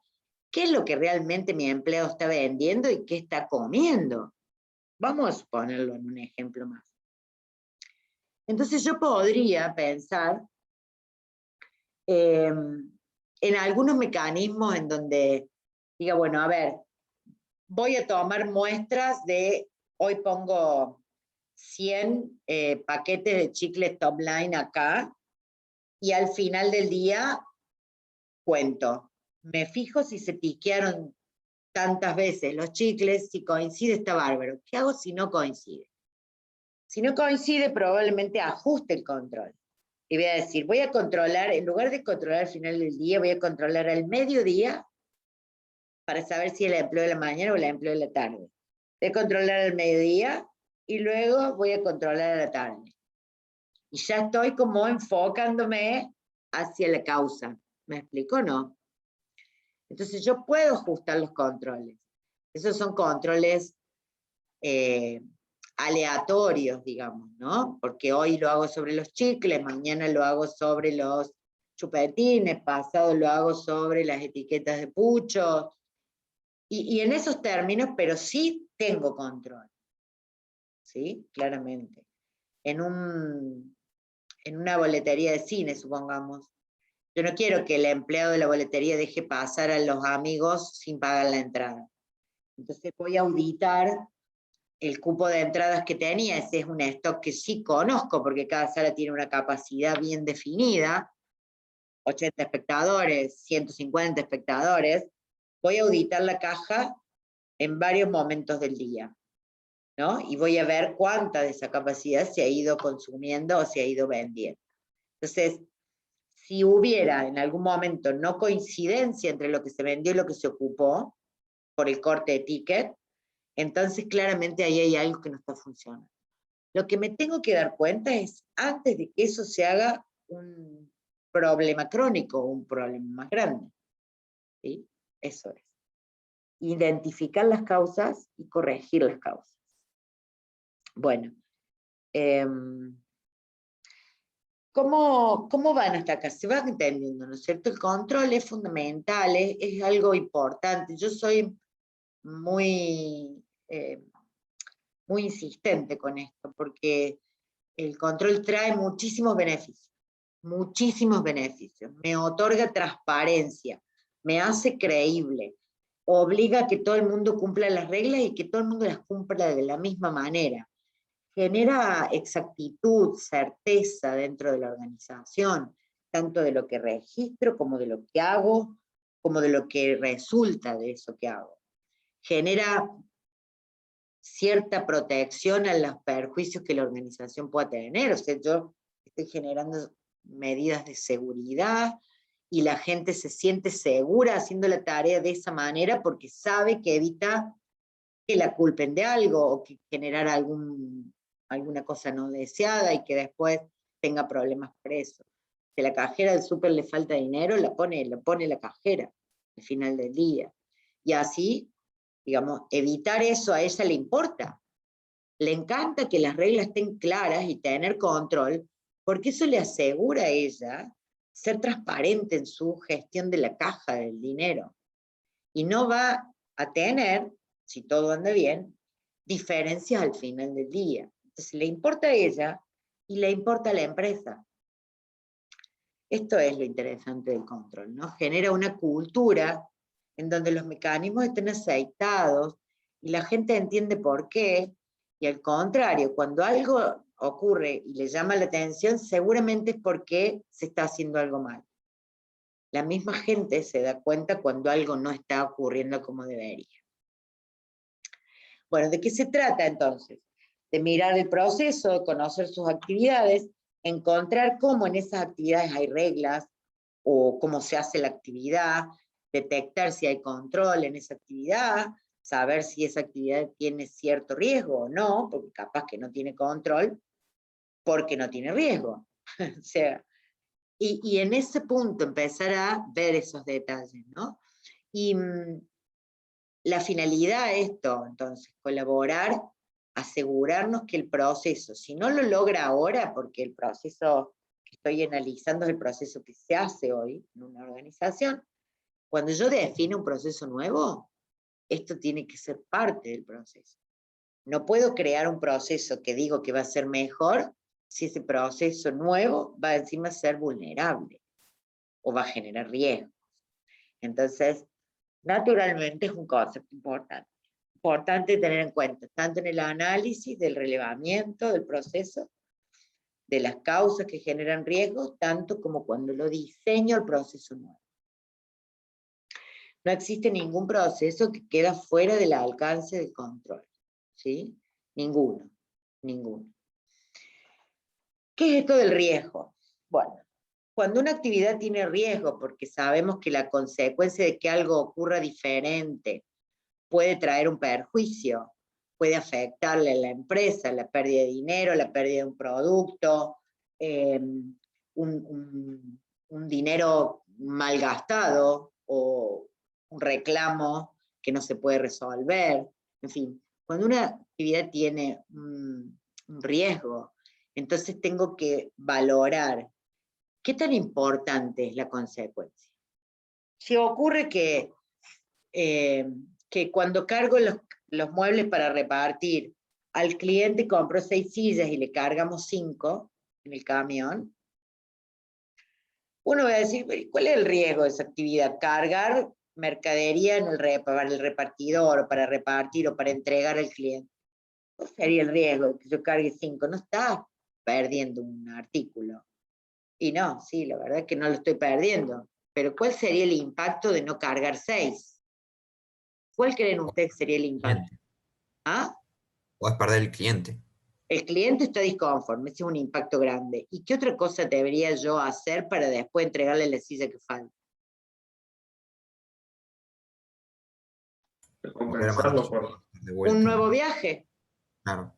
qué es lo que realmente mi empleado está vendiendo y qué está comiendo. Vamos a ponerlo en un ejemplo más. Entonces yo podría pensar en algunos mecanismos en donde diga, bueno, a ver, voy a tomar muestras de, hoy pongo 100 paquetes de chicles top line acá, y al final del día cuento. Me fijo si se piquearon tantas veces los chicles, si coincide está bárbaro. ¿Qué hago si no coincide? Si no coincide, probablemente ajuste el control. Y voy a decir, voy a controlar, en lugar de controlar al final del día, voy a controlar al mediodía para saber si el empleo de la mañana o el empleo de la tarde. Voy a controlar al mediodía y luego voy a controlar a la tarde. Y ya estoy como enfocándome hacia la causa. ¿Me explico o no? Entonces yo puedo ajustar los controles. Esos son controles aleatorios, digamos, ¿no? Porque hoy lo hago sobre los chicles, mañana lo hago sobre los chupetines, pasado lo hago sobre las etiquetas de puchos, y en esos términos, pero sí tengo control, ¿sí? Claramente. En una boletería de cine, supongamos, yo no quiero que el empleado de la boletería deje pasar a los amigos sin pagar la entrada. Entonces voy a auditar el cupo de entradas que tenía, ese es un stock que sí conozco, porque cada sala tiene una capacidad bien definida, 80 espectadores, 150 espectadores, voy a auditar la caja en varios momentos del día, ¿no? Y voy a ver cuánta de esa capacidad se ha ido consumiendo o se ha ido vendiendo. Entonces, si hubiera en algún momento no coincidencia entre lo que se vendió y lo que se ocupó por el corte de ticket, entonces claramente ahí hay algo que no está funcionando. Lo que me tengo que dar cuenta es, antes de que eso se haga un problema crónico, un problema más grande. ¿Sí? Eso es. Identificar las causas y corregir las causas. Bueno, ¿Cómo van hasta acá? Se va entendiendo, ¿no es cierto? El control es fundamental, es algo importante. Yo soy muy, muy insistente con esto, porque el control trae muchísimos beneficios, muchísimos beneficios. Me otorga transparencia, me hace creíble, obliga a que todo el mundo cumpla las reglas y que todo el mundo las cumpla de la misma manera. Genera exactitud, certeza dentro de la organización, tanto de lo que registro como de lo que hago, como de lo que resulta de eso que hago. Genera cierta protección a los perjuicios que la organización pueda tener. O sea, yo estoy generando medidas de seguridad y la gente se siente segura haciendo la tarea de esa manera porque sabe que evita que la culpen de algo o que generar alguna cosa no deseada y que después tenga problemas por eso. Si a la cajera del súper le falta dinero, la pone la cajera al final del día. Y así, digamos, evitar eso a ella le importa. Le encanta que las reglas estén claras y tener control, porque eso le asegura a ella ser transparente en su gestión de la caja del dinero. Y no va a tener, si todo anda bien, diferencias al final del día. Entonces le importa a ella y le importa a la empresa. Esto es lo interesante del control, ¿no? Genera una cultura en donde los mecanismos estén aceitados y la gente entiende por qué, y al contrario, cuando algo ocurre y le llama la atención, seguramente es porque se está haciendo algo mal. La misma gente se da cuenta cuando algo no está ocurriendo como debería. Bueno, ¿de qué se trata entonces? De mirar el proceso, de conocer sus actividades, encontrar cómo en esas actividades hay reglas o cómo se hace la actividad, detectar si hay control en esa actividad, saber si esa actividad tiene cierto riesgo o no, porque capaz que no tiene control, porque no tiene riesgo. O sea, y en ese punto empezar a ver esos detalles, ¿no? Y la finalidad de esto, entonces, colaborar, asegurarnos que el proceso, si no lo logra ahora, porque el proceso que estoy analizando es el proceso que se hace hoy en una organización, cuando yo defino un proceso nuevo, esto tiene que ser parte del proceso. No puedo crear un proceso que digo que va a ser mejor si ese proceso nuevo va encima a ser vulnerable o va a generar riesgos. Entonces, naturalmente es un concepto importante. Importante tener en cuenta, tanto en el análisis del relevamiento del proceso, de las causas que generan riesgos, tanto como cuando lo diseño el proceso nuevo. No existe ningún proceso que queda fuera del alcance del control, ¿sí? Ninguno, ninguno. ¿Qué es esto del riesgo? Bueno, cuando una actividad tiene riesgo, porque sabemos que la consecuencia de que algo ocurra diferente puede traer un perjuicio, puede afectarle a la empresa, la pérdida de dinero, la pérdida de un producto, un dinero malgastado o un reclamo que no se puede resolver. En fin, cuando una actividad tiene un riesgo, entonces tengo que valorar qué tan importante es la consecuencia. Si ocurre que cuando cargo los muebles para repartir, al cliente compro 6 sillas y le cargamos 5 en el camión, uno va a decir, ¿cuál es el riesgo de esa actividad? Cargar mercadería para el repartidor, o para repartir, o para entregar al cliente. ¿Cuál sería el riesgo de que yo cargue 5? No está perdiendo un artículo. Y no, sí, la verdad es que no lo estoy perdiendo. Pero ¿cuál sería el impacto de no cargar 6? ¿Cuál creen ustedes que sería el impacto? ¿Ah? Puedes perder el cliente. El cliente está disconforme, ese es un impacto grande. ¿Y qué otra cosa debería yo hacer para después entregarle la silla que falta? Compensarlo por... Un nuevo viaje. Claro.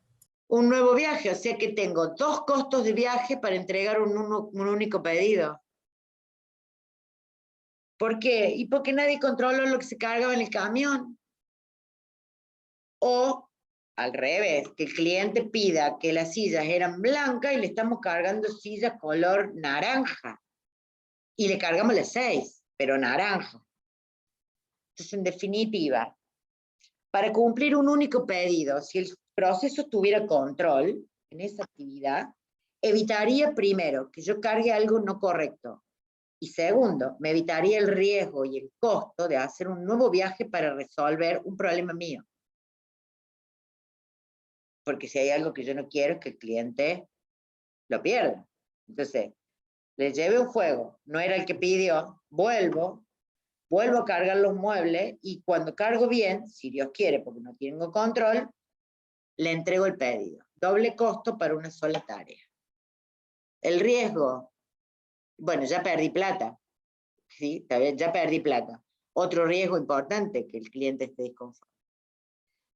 Un nuevo viaje, o sea que tengo 2 costos de viaje para entregar un único pedido. ¿Por qué? Y porque nadie controló lo que se cargaba en el camión. O al revés, que el cliente pida que las sillas eran blancas y le estamos cargando sillas color naranja. Y le cargamos las 6, pero naranja. Entonces, en definitiva, para cumplir un único pedido, si el proceso tuviera control en esa actividad, evitaría primero que yo cargue algo no correcto. Y segundo, me evitaría el riesgo y el costo de hacer un nuevo viaje para resolver un problema mío. Porque si hay algo que yo no quiero es que el cliente lo pierda. Entonces, le llevé un fuego, no era el que pidió, vuelvo a cargar los muebles y cuando cargo bien, si Dios quiere, porque no tengo control, le entrego el pedido. Doble costo para una sola tarea. El riesgo, bueno, ya perdí plata, ¿sí? Ya perdí plata. Otro riesgo importante, que el cliente esté desconforme.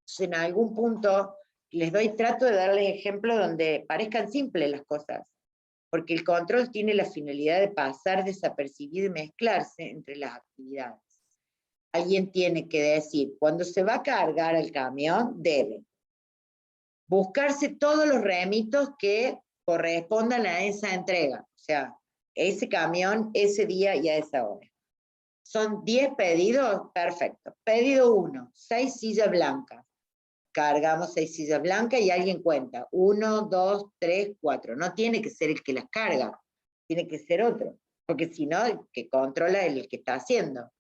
Entonces, en algún punto trato de darles ejemplos donde parezcan simples las cosas, porque el control tiene la finalidad de pasar desapercibido y mezclarse entre las actividades. Alguien tiene que decir, cuando se va a cargar el camión, debe buscarse todos los remitos que correspondan a esa entrega, o sea, ese camión, ese día y a esa hora. Son 10 pedidos, perfecto. Pedido 1, 6 sillas blancas. Cargamos 6 sillas blancas y alguien cuenta, 1, 2, 3, 4. No tiene que ser el que las carga, tiene que ser otro, porque si no, el que controla es el que está haciendo.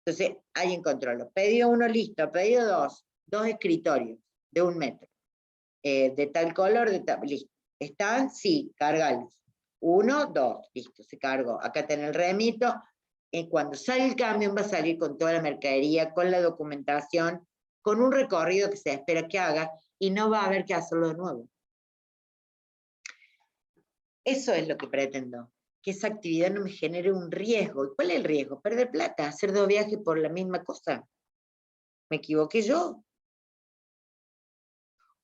Entonces, alguien controla. Pedido 1, listo. Pedido 2, 2 escritorios de 1 metro. De tal color, listo. ¿Están? Sí, cargalos. 1, 2, listo, se cargó. Acá está el remito. Cuando sale el camión va a salir con toda la mercadería, con la documentación, con un recorrido que se espera que haga y no va a haber que hacerlo de nuevo. Eso es lo que pretendo, que esa actividad no me genere un riesgo. ¿Y cuál es el riesgo? Perder plata, hacer 2 viajes por la misma cosa. ¿Me equivoqué yo?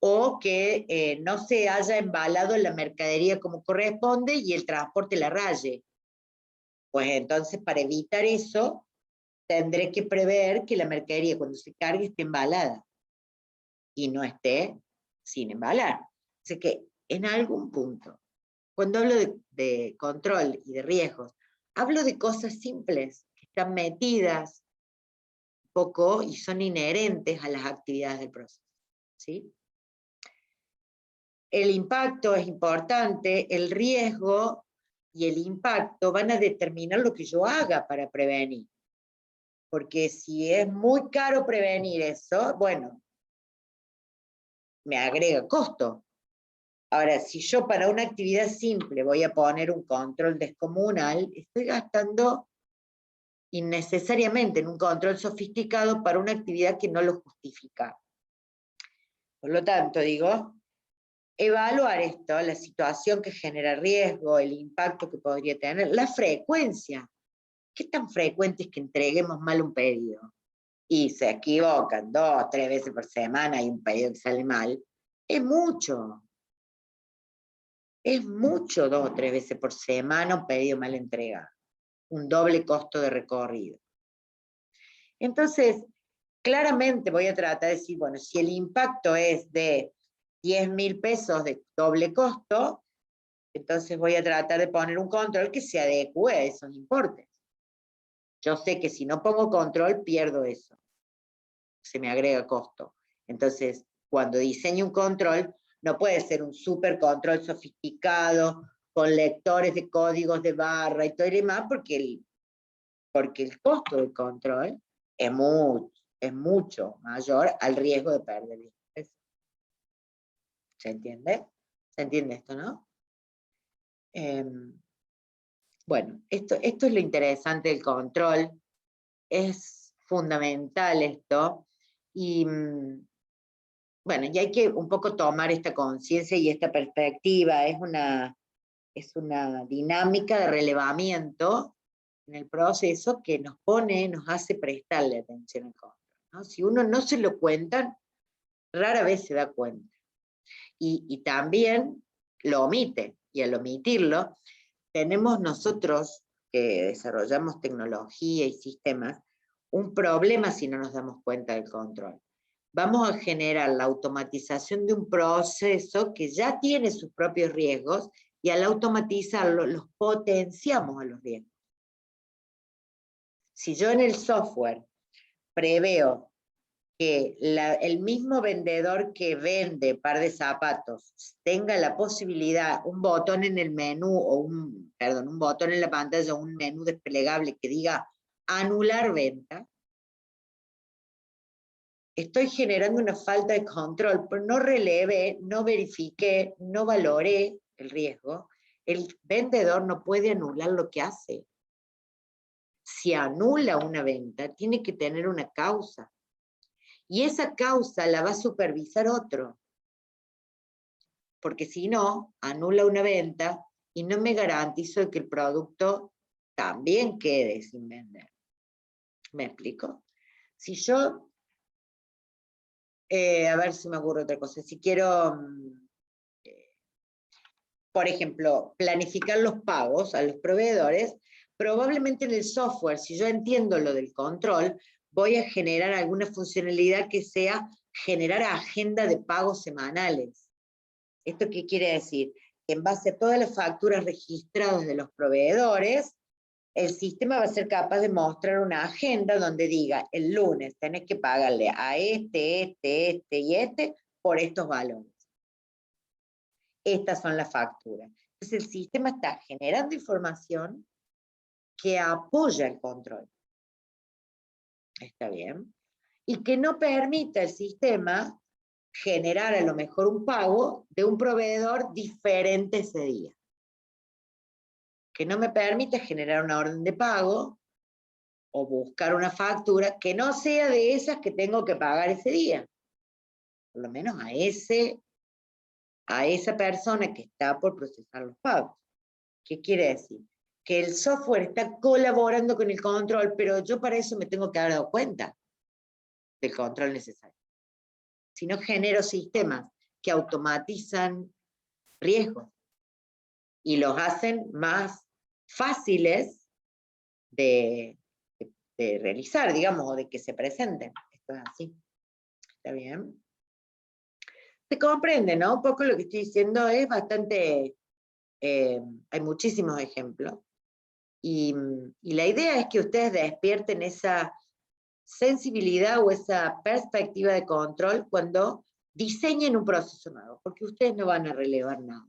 O que no se haya embalado la mercadería como corresponde y el transporte la raye. Pues entonces, para evitar eso, tendré que prever que la mercadería cuando se cargue esté embalada y no esté sin embalar. Así que en algún punto, cuando hablo de control y de riesgos, hablo de cosas simples que están metidas un poco y son inherentes a las actividades del proceso, ¿sí? El impacto es importante, el riesgo y el impacto van a determinar lo que yo haga para prevenir. Porque si es muy caro prevenir eso, bueno, me agrega costo. Ahora, si yo para una actividad simple voy a poner un control descomunal, estoy gastando innecesariamente en un control sofisticado para una actividad que no lo justifica. Por lo tanto, digo, evaluar esto, la situación que genera riesgo, el impacto que podría tener, la frecuencia. ¿Qué tan frecuente es que entreguemos mal un pedido? Y se equivocan 2 o 3 veces por semana y un pedido que sale mal. Es mucho. Es mucho 2 o 3 veces por semana un pedido mal entregado. Un doble costo de recorrido. Entonces, claramente voy a tratar de decir, bueno, si el impacto es de 10.000 pesos de doble costo, entonces voy a tratar de poner un control que se adecue a esos importes. Yo sé que si no pongo control, pierdo eso. Se me agrega costo. Entonces, cuando diseño un control, no puede ser un super control sofisticado, con lectores de códigos de barra y todo y demás, porque el costo del control es mucho mayor al riesgo de perder. ¿Se entiende? ¿Se entiende esto, no? Bueno, esto es lo interesante del control. Es fundamental esto. Y bueno, y hay que un poco tomar esta conciencia y esta perspectiva. Es una dinámica de relevamiento en el proceso que nos hace prestarle atención al control, ¿no? Si uno no se lo cuentan, rara vez se da cuenta. Y también lo omite, y al omitirlo, tenemos nosotros, que desarrollamos tecnología y sistemas, un problema si no nos damos cuenta del control. vamos a generar la automatización de un proceso que ya tiene sus propios riesgos y al automatizarlo los potenciamos a los riesgos. Si yo en el software preveo que el mismo vendedor que vende par de zapatos tenga la posibilidad, un botón en el menú, o un botón en la pantalla, un menú desplegable que diga anular venta, estoy generando una falta de control, pero no relevé, no verifiqué, no valoré el riesgo. El vendedor no puede anular lo que hace. Si anula una venta, tiene que tener una causa. Y esa causa la va a supervisar otro. Porque si no, anula una venta y no me garantizo que el producto también quede sin vender. ¿Me explico? Si yo, a ver si me ocurre otra cosa, si quiero, por ejemplo, planificar los pagos a los proveedores, probablemente en el software, si yo entiendo lo del control, voy a generar alguna funcionalidad que sea generar agenda de pagos semanales. ¿Esto qué quiere decir? Que en base a todas las facturas registradas de los proveedores, el sistema va a ser capaz de mostrar una agenda donde diga, el lunes tenés que pagarle a este y este por estos valores. Estas son las facturas. Entonces el sistema está generando información que apoya el control. ¿Está bien? Y que no permita el sistema generar a lo mejor un pago de un proveedor diferente ese día. Que no me permite generar una orden de pago o buscar una factura que no sea de esas que tengo que pagar ese día. Por lo menos a esa persona que está por procesar los pagos. ¿Qué quiere decir? Que el software está colaborando con el control, pero yo para eso me tengo que haber dado cuenta del control necesario. Si no, genero sistemas que automatizan riesgos y los hacen más fáciles de realizar, digamos, o de que se presenten. Esto es así. ¿Está bien? Se comprende, ¿no? Un poco lo que estoy diciendo es bastante... hay muchísimos ejemplos. Y la idea es que ustedes despierten esa sensibilidad o esa perspectiva de control cuando diseñen un proceso nuevo, porque ustedes no van a relevar nada.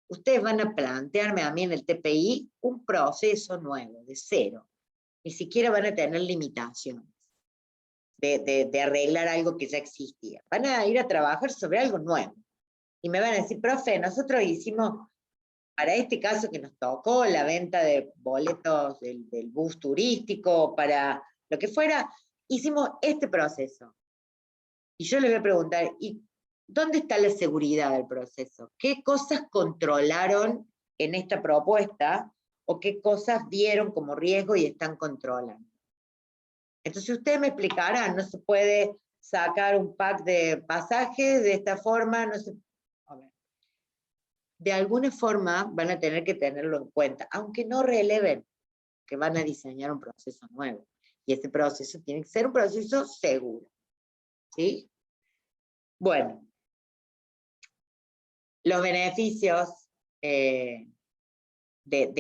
Ustedes van a plantearme a mí en el TPI un proceso nuevo, de cero. Ni siquiera van a tener limitaciones de arreglar algo que ya existía. Van a ir a trabajar sobre algo nuevo. Y me van a decir, profe, nosotros hicimos, para este caso que nos tocó, la venta de boletos del bus turístico, para lo que fuera, hicimos este proceso. Y yo les voy a preguntar, ¿y dónde está la seguridad del proceso? ¿Qué cosas controlaron en esta propuesta o qué cosas vieron como riesgo y están controlando? Entonces ustedes me explicarán, no se puede sacar un pack de pasajes de esta forma, no se... A ver. De alguna forma van a tener que tenerlo en cuenta, aunque no releven que van a diseñar un proceso nuevo. Y ese proceso tiene que ser un proceso seguro. ¿Sí? Bueno, los beneficios de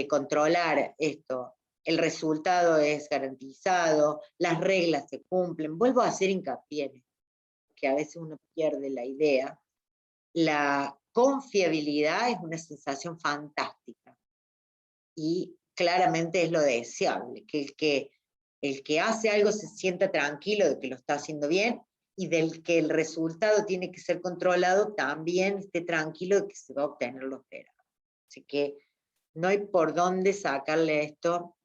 controlar esto, el resultado es garantizado, las reglas se cumplen. Vuelvo a hacer hincapié en esto, que a veces uno pierde la idea. La confiabilidad es una sensación fantástica y claramente es lo deseable, que el que hace algo se sienta tranquilo de que lo está haciendo bien y del que el resultado tiene que ser controlado también esté tranquilo de que se va a obtener lo esperado. Así que no hay por dónde sacarle esto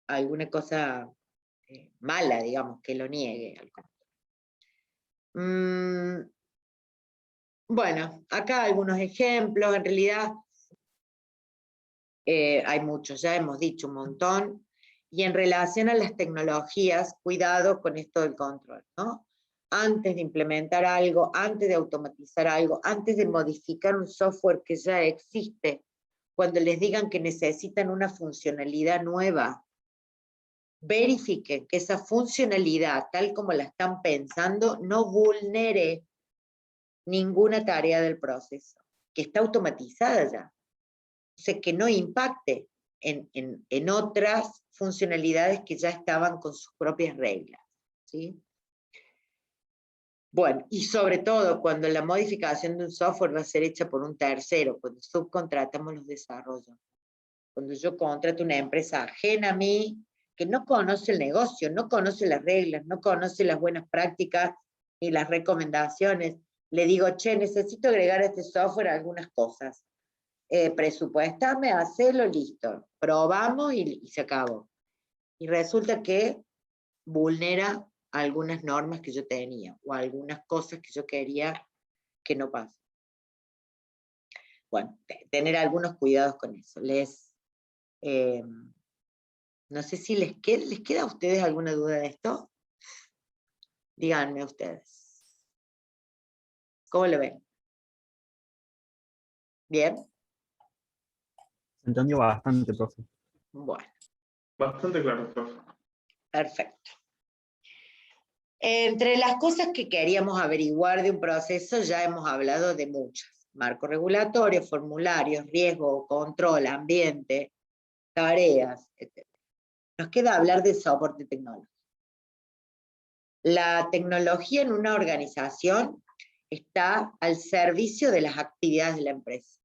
alguna cosa mala, digamos, que lo niegue. Bueno, acá algunos ejemplos, en realidad hay muchos, ya hemos dicho un montón, y en relación a las tecnologías, cuidado con esto del control, ¿no? Antes de implementar algo, antes de automatizar algo, antes de modificar un software que ya existe, cuando les digan que necesitan una funcionalidad nueva, verifiquen que esa funcionalidad, tal como la están pensando, no vulnere ninguna tarea del proceso, que está automatizada ya. O sea, que no impacte en otras funcionalidades que ya estaban con sus propias reglas, ¿sí? Bueno, y sobre todo cuando la modificación de un software va a ser hecha por un tercero, cuando subcontratamos los desarrollos. Cuando yo contrato una empresa ajena a mí, que no conoce el negocio, no conoce las reglas, no conoce las buenas prácticas ni las recomendaciones, le digo, che, necesito agregar a este software algunas cosas. Presupuestame, hacelo, listo. Probamos y se acabó. Y resulta que vulnera algunas normas que yo tenía o algunas cosas que yo quería que no pasen. Bueno, tener algunos cuidados con eso. No sé si les queda a ustedes alguna duda de esto. Díganme ustedes. ¿Cómo lo ven? ¿Bien? Se entendió bastante, profe. Bueno. Bastante claro, profe. Perfecto. Entre las cosas que queríamos averiguar de un proceso ya hemos hablado de muchas. Marco regulatorio, formularios, riesgo, control, ambiente, tareas, etc. Nos queda hablar de soporte tecnológico. La tecnología en una organización está al servicio de las actividades de la empresa.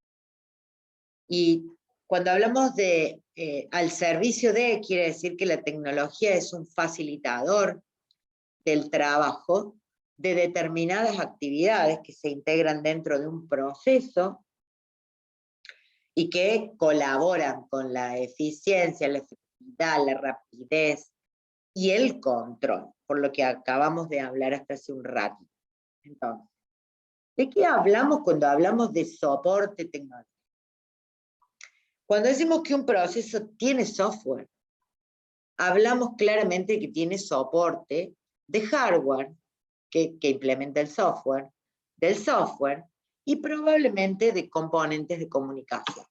Y cuando hablamos de al servicio de, quiere decir que la tecnología es un facilitador del trabajo de determinadas actividades que se integran dentro de un proceso y que colaboran con la eficiencia, la efectividad, la rapidez y el control, por lo que acabamos de hablar hasta hace un rato. Entonces, ¿de qué hablamos cuando hablamos de soporte tecnológico? Cuando decimos que un proceso tiene software, hablamos claramente de que tiene soporte de hardware, que implementa el software, del software, y probablemente de componentes de comunicación.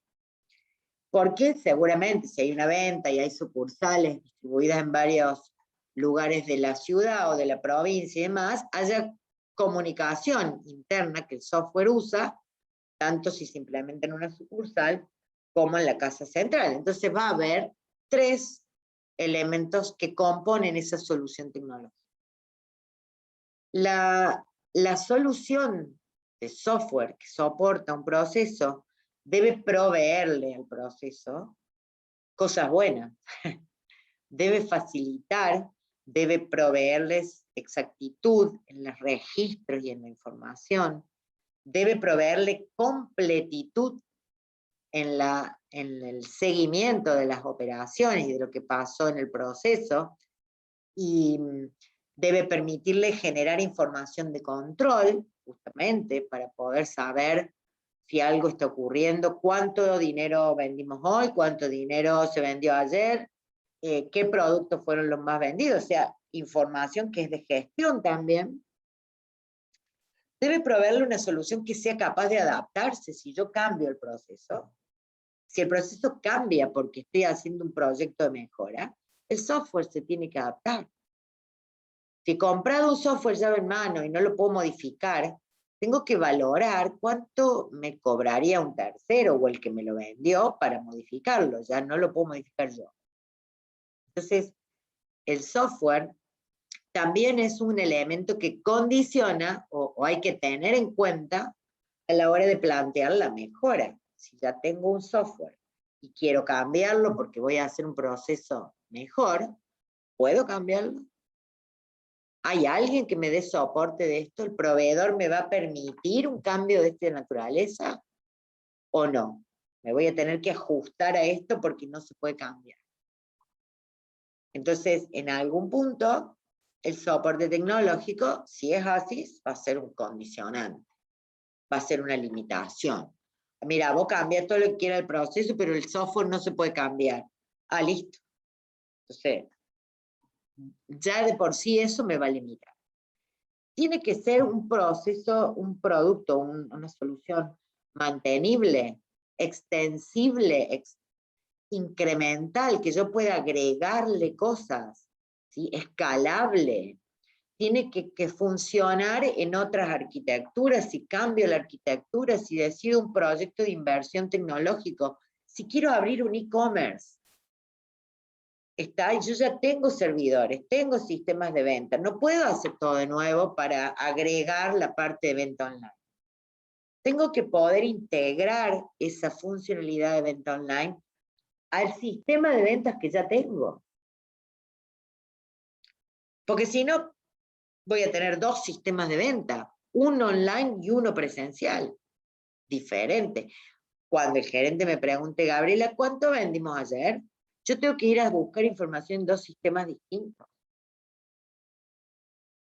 Porque seguramente si hay una venta y hay sucursales distribuidas en varios lugares de la ciudad o de la provincia y demás, haya comunicación interna que el software usa, tanto si se implementa en una sucursal como en la casa central. Entonces va a haber 3 elementos que componen esa solución tecnológica. La solución de software que soporta un proceso debe proveerle al proceso cosas buenas. Debe facilitar, debe proveerles exactitud en los registros y en la información. Debe proveerle completitud en el seguimiento de las operaciones y de lo que pasó en el proceso. Y debe permitirle generar información de control, justamente, para poder saber si algo está ocurriendo, cuánto dinero vendimos hoy, cuánto dinero se vendió ayer, qué productos fueron los más vendidos, o sea, información que es de gestión también. Debe proveerle una solución que sea capaz de adaptarse si yo cambio el proceso. Si el proceso cambia porque estoy haciendo un proyecto de mejora, el software se tiene que adaptar. Si he comprado un software llave en mano y no lo puedo modificar, tengo que valorar cuánto me cobraría un tercero o el que me lo vendió para modificarlo, ya no lo puedo modificar yo. Entonces, el software también es un elemento que condiciona o hay que tener en cuenta a la hora de plantear la mejora. Si ya tengo un software y quiero cambiarlo porque voy a hacer un proceso mejor, ¿puedo cambiarlo? ¿Hay alguien que me dé soporte de esto? ¿El proveedor me va a permitir un cambio de esta naturaleza? ¿O no? Me voy a tener que ajustar a esto porque no se puede cambiar. Entonces, en algún punto, el soporte tecnológico, si es así, va a ser un condicionante, va a ser una limitación. Mira, vos cambias todo lo que quiera el proceso, pero el software no se puede cambiar. Ah, listo. Entonces, ya de por sí eso me va a limitar. Tiene que ser un proceso, un producto, una solución mantenible, extensible, incremental, que yo pueda agregarle cosas, ¿sí? Escalable. Tiene que funcionar en otras arquitecturas. Si cambio la arquitectura, si decido un proyecto de inversión tecnológico, si quiero abrir un e-commerce, yo ya tengo servidores, tengo sistemas de venta, no puedo hacer todo de nuevo para agregar la parte de venta online. Tengo que poder integrar esa funcionalidad de venta online al sistema de ventas que ya tengo. Porque si no, voy a tener dos sistemas de venta, uno online y uno presencial, diferente. Cuando el gerente me pregunte, Gabriela, ¿cuánto vendimos ayer? Yo tengo que ir a buscar información en dos sistemas distintos.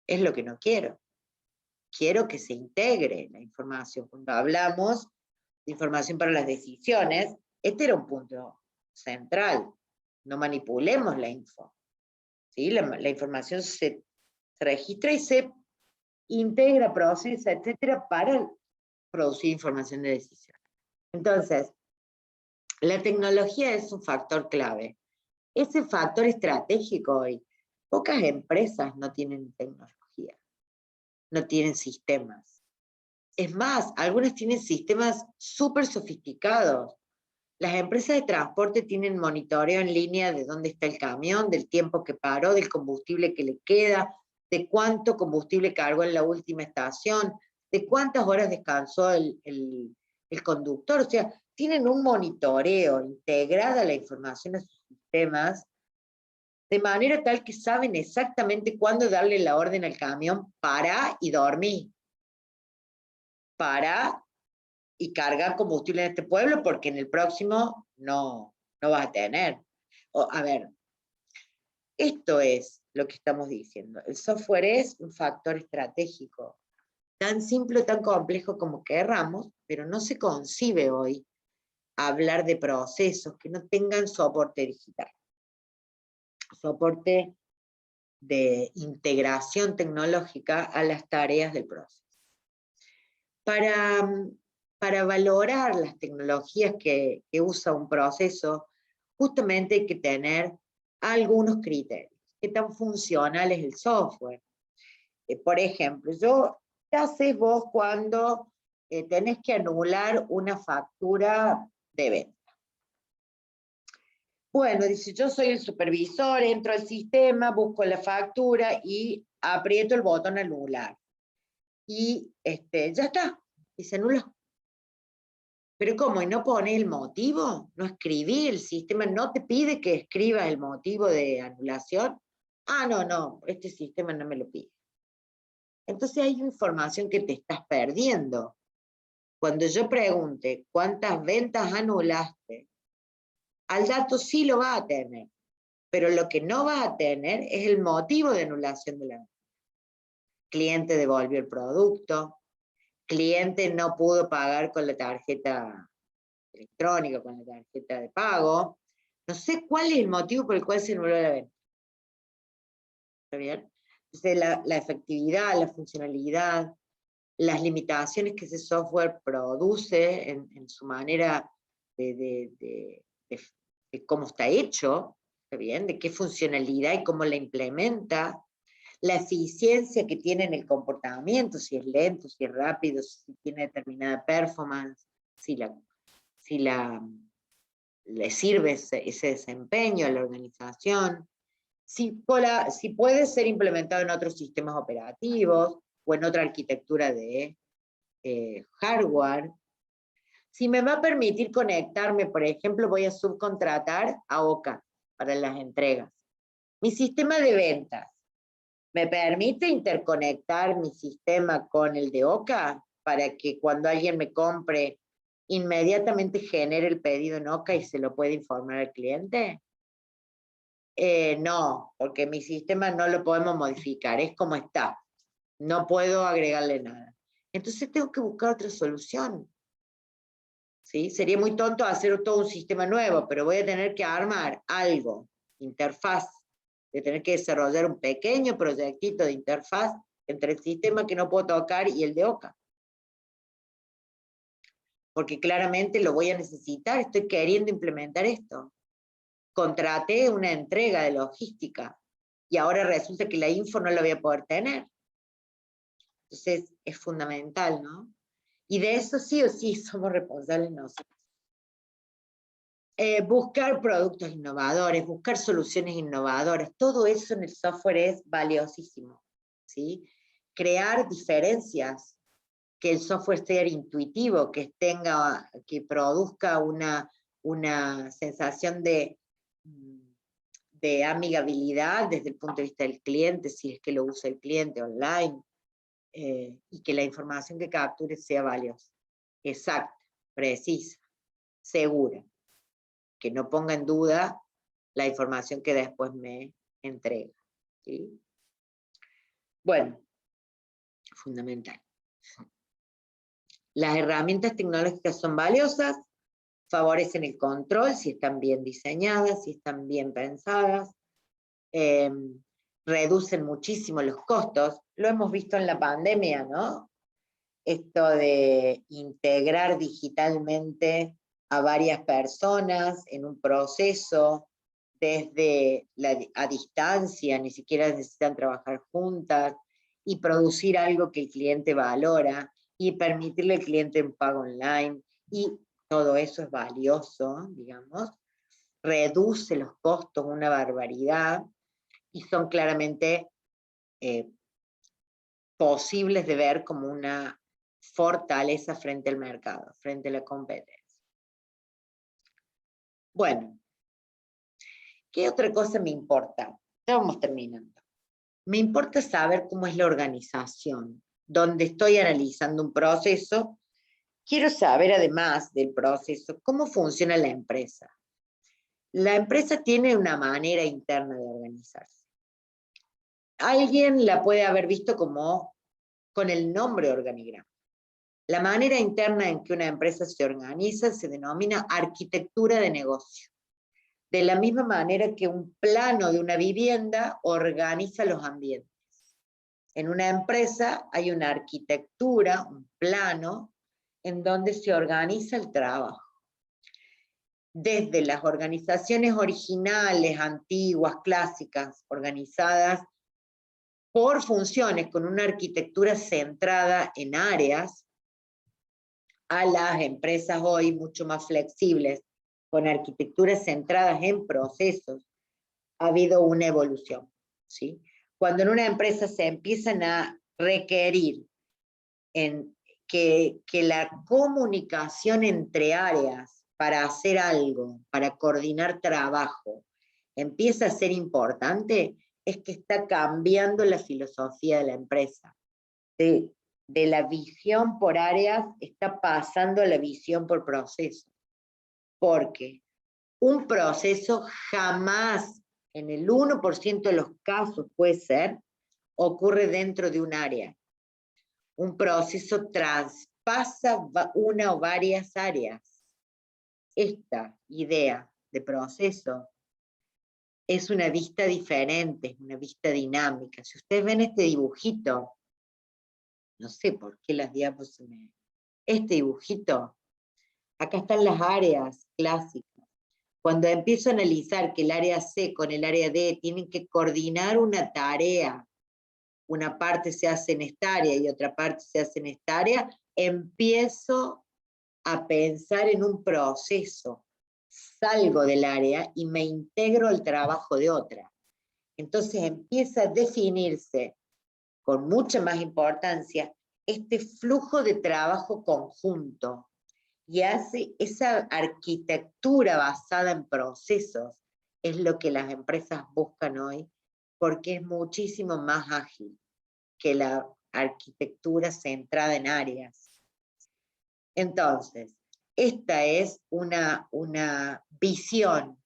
Es lo que no quiero. Quiero que se integre la información. Cuando hablamos de información para las decisiones, este era un punto central. No manipulemos la info. ¿Sí? La información se registra y se integra, procesa, etcétera, para producir información de decisión. Entonces, la tecnología es un factor clave. Ese factor estratégico hoy, pocas empresas no tienen tecnología, no tienen sistemas. Es más, algunas tienen sistemas súper sofisticados. Las empresas de transporte tienen monitoreo en línea de dónde está el camión, del tiempo que paró, del combustible que le queda, de cuánto combustible cargó en la última estación, de cuántas horas descansó el conductor. O sea, tienen un monitoreo integrada la información a sus sistemas, de manera tal que saben exactamente cuándo darle la orden al camión para y dormir, para y cargar combustible en este pueblo, porque en el próximo no vas a tener. A ver, esto es lo que estamos diciendo. El software es un factor estratégico, tan simple o tan complejo como querramos, pero no se concibe hoy hablar de procesos que no tengan soporte digital. Soporte de integración tecnológica a las tareas del proceso. Para valorar las tecnologías que usa un proceso, justamente hay que tener algunos criterios. ¿Qué tan funcional es el software? Por ejemplo, ¿qué haces vos cuando tenés que anular una factura de venta? Bueno, dice, yo soy el supervisor, entro al sistema, busco la factura y aprieto el botón anular. Y ya está, y se anuló. Pero ¿cómo? ¿Y no pone el motivo? ¿No escribí? ¿El sistema no te pide que escribas el motivo de anulación? Ah, no, este sistema no me lo pide. Entonces hay información que te estás perdiendo. Cuando yo pregunte cuántas ventas anulaste, al dato sí lo va a tener, pero lo que no va a tener es el motivo de anulación de la venta. Cliente devolvió el producto, cliente no pudo pagar con la tarjeta electrónica, con la tarjeta de pago. No sé cuál es el motivo por el cual se anuló la venta. ¿Está bien? Entonces, la efectividad, la funcionalidad, las limitaciones que ese software produce en su manera de cómo está hecho, ¿está bien? De qué funcionalidad y cómo la implementa, la eficiencia que tiene en el comportamiento, si es lento, si es rápido, si tiene determinada performance, si le sirve ese desempeño a la organización, si puede ser implementado en otros sistemas operativos o en otra arquitectura de hardware, si me va a permitir conectarme, por ejemplo, voy a subcontratar a OCA para las entregas. Mi sistema de ventas, ¿me permite interconectar mi sistema con el de OCA para que cuando alguien me compre, inmediatamente genere el pedido en OCA y se lo puede informar al cliente? No, porque mi sistema no lo podemos modificar, es como está. No puedo agregarle nada. Entonces tengo que buscar otra solución. ¿Sí? Sería muy tonto hacer todo un sistema nuevo, pero voy a tener que armar algo, interfaz, de tener que desarrollar un pequeño proyectito de interfaz entre el sistema que no puedo tocar y el de OCA. Porque claramente lo voy a necesitar, estoy queriendo implementar esto. contraté una entrega de logística y ahora resulta que la info no la voy a poder tener. Entonces es fundamental, ¿no? Y de eso sí o sí somos responsables nosotros. Buscar productos innovadores, buscar soluciones innovadoras, todo eso en el software es valiosísimo, ¿sí? Crear diferencias, que el software sea intuitivo, que produzca una sensación de amigabilidad desde el punto de vista del cliente, si es que lo usa el cliente online, y que la información que capture sea valiosa, exacta, precisa, segura, que no ponga en duda la información que después me entrega, ¿sí? Bueno, fundamental. Las herramientas tecnológicas son valiosas, favorecen el control si están bien diseñadas, si están bien pensadas, reducen muchísimo los costos, lo hemos visto en la pandemia, ¿no? Esto de integrar digitalmente a varias personas en un proceso, desde a distancia, ni siquiera necesitan trabajar juntas, y producir algo que el cliente valora, y permitirle al cliente un pago online, y todo eso es valioso, digamos, reduce los costos una barbaridad, y son claramente posibles de ver como una fortaleza frente al mercado, frente a la competencia. Bueno, ¿qué otra cosa me importa? Ya vamos terminando. Me importa saber cómo es la organización, donde estoy analizando un proceso. Quiero saber, además del proceso, cómo funciona la empresa. La empresa tiene una manera interna de organizarse. Alguien la puede haber visto como con el nombre organigrama. La manera interna en que una empresa se organiza se denomina arquitectura de negocio. De la misma manera que un plano de una vivienda organiza los ambientes. En una empresa hay una arquitectura, un plano, en donde se organiza el trabajo. Desde las organizaciones originales, antiguas, clásicas, organizadas por funciones con una arquitectura centrada en áreas, a las empresas hoy mucho más flexibles, con arquitecturas centradas en procesos, ha habido una evolución, ¿sí? Cuando en una empresa se empiezan a requerir que la comunicación entre áreas para hacer algo, para coordinar trabajo, empieza a ser importante, es que está cambiando la filosofía de la empresa. De la visión por áreas está pasando a la visión por proceso. Porque un proceso jamás, en el 1% de los casos puede ser, ocurre dentro de un área. Un proceso traspasa una o varias áreas. Esta idea de proceso es una vista diferente, es una vista dinámica. Si ustedes ven este dibujito, no sé por qué las diapositivas, este dibujito, acá están las áreas clásicas. Cuando empiezo a analizar que el área C con el área D tienen que coordinar una tarea, una parte se hace en esta área y otra parte se hace en esta área, empiezo a pensar en un proceso. Salgo del área y me integro al trabajo de otra. Entonces empieza a definirse con mucha más importancia este flujo de trabajo conjunto, y hace esa arquitectura basada en procesos, es lo que las empresas buscan hoy, porque es muchísimo más ágil que la arquitectura centrada en áreas. Entonces, esta es una visión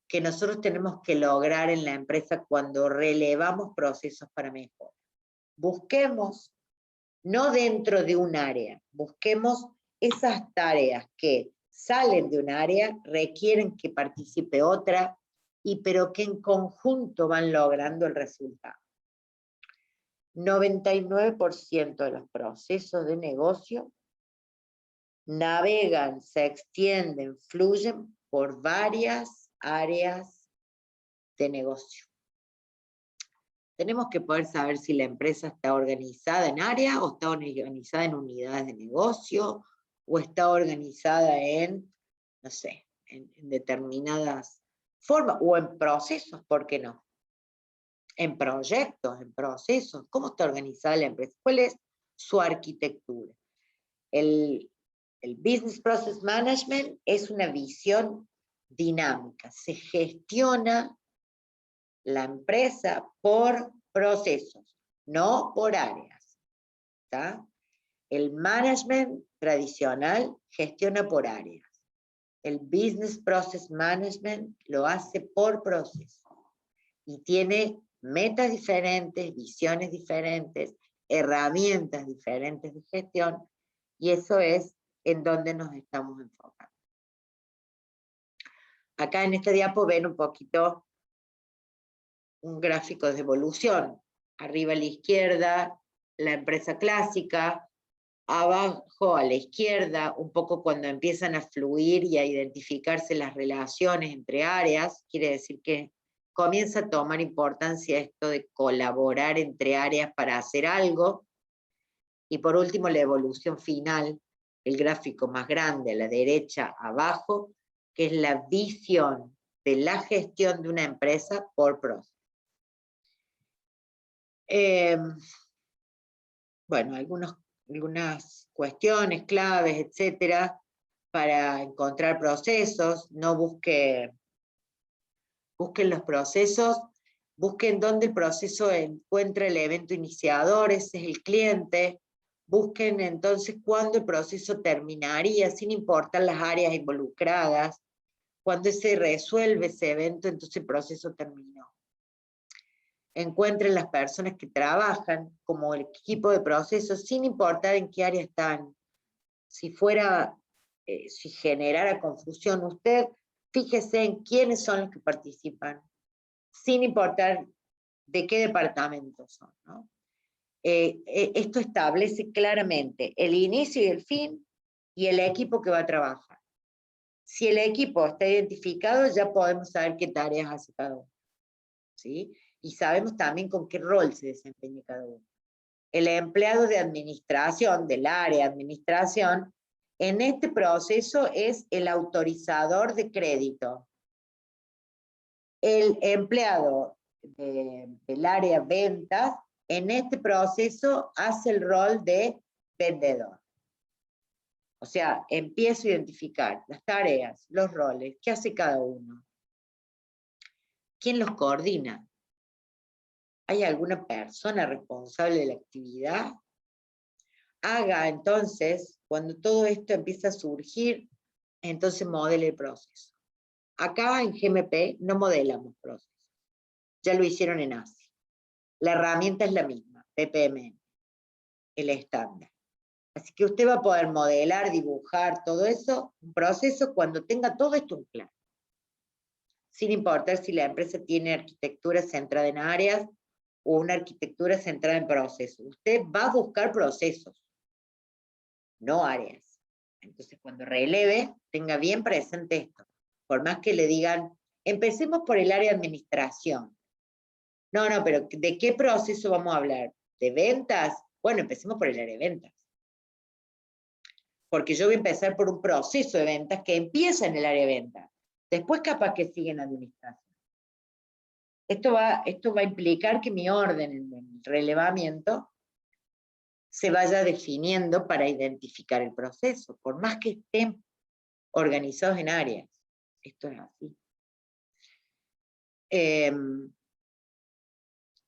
que nosotros tenemos que lograr en la empresa cuando relevamos procesos para mejora. Busquemos, no dentro de un área, busquemos esas tareas que salen de un área, requieren que participe otra, pero que en conjunto van logrando el resultado. 99% de los procesos de negocio navegan, se extienden, fluyen por varias áreas de negocio. Tenemos que poder saber si la empresa está organizada en áreas, o está organizada en unidades de negocio, o está organizada en, no sé, en determinadas formas, o en procesos, ¿por qué no? En proyectos, en procesos. ¿Cómo está organizada la empresa? ¿Cuál es su arquitectura? El Business Process Management es una visión dinámica. Se gestiona la empresa por procesos, no por áreas. ¿Tá? El management tradicional gestiona por áreas. El Business Process Management lo hace por proceso. Y tiene metas diferentes, visiones diferentes, herramientas diferentes de gestión, y eso es en donde nos estamos enfocando. Acá en este diapo ven un poquito un gráfico de evolución. Arriba a la izquierda, la empresa clásica, abajo a la izquierda, un poco cuando empiezan a fluir y a identificarse las relaciones entre áreas, quiere decir que comienza a tomar importancia esto de colaborar entre áreas para hacer algo. Y por último, la evolución final, el gráfico más grande a la derecha abajo, que es la visión de la gestión de una empresa por proceso. Bueno, algunas cuestiones, claves, etcétera, para encontrar procesos. No busquen los procesos, busquen dónde el proceso encuentra el evento iniciador, ese es el cliente. Busquen entonces cuándo el proceso terminaría, sin importar las áreas involucradas. Cuando se resuelve ese evento, entonces el proceso terminó. Encuentren las personas que trabajan como el equipo de procesos, sin importar en qué área están. Si generara confusión, usted fíjese en quiénes son los que participan, sin importar de qué departamento son, ¿no? Esto establece claramente el inicio y el fin, y el equipo que va a trabajar. Si el equipo está identificado, ya podemos saber qué tareas hace cada uno, ¿sí? Y sabemos también con qué rol se desempeña cada uno. El empleado de administración, del área de administración, en este proceso es el autorizador de crédito. El empleado del área ventas, en este proceso hace el rol de vendedor. O sea, empiezo a identificar las tareas, los roles, qué hace cada uno. ¿Quién los coordina? ¿Hay alguna persona responsable de la actividad? Haga entonces, cuando todo esto empieza a surgir, entonces modele el proceso. Acá en GMP no modelamos procesos. Ya lo hicieron en ASI. La herramienta es la misma, PPM, el estándar. Así que usted va a poder modelar, dibujar, todo eso, un proceso cuando tenga todo esto en claro. Sin importar si la empresa tiene arquitectura centrada en áreas o una arquitectura centrada en procesos. Usted va a buscar procesos, no áreas. Entonces, cuando releve, tenga bien presente esto. Por más que le digan, empecemos por el área de administración. No, pero ¿de qué proceso vamos a hablar? ¿De ventas? Bueno, empecemos por el área de ventas. Porque yo voy a empezar por un proceso de ventas que empieza en el área de ventas. Después capaz que sigue en administración. Esto va a implicar que mi orden en el relevamiento se vaya definiendo para identificar el proceso, por más que estén organizados en áreas. Esto es así.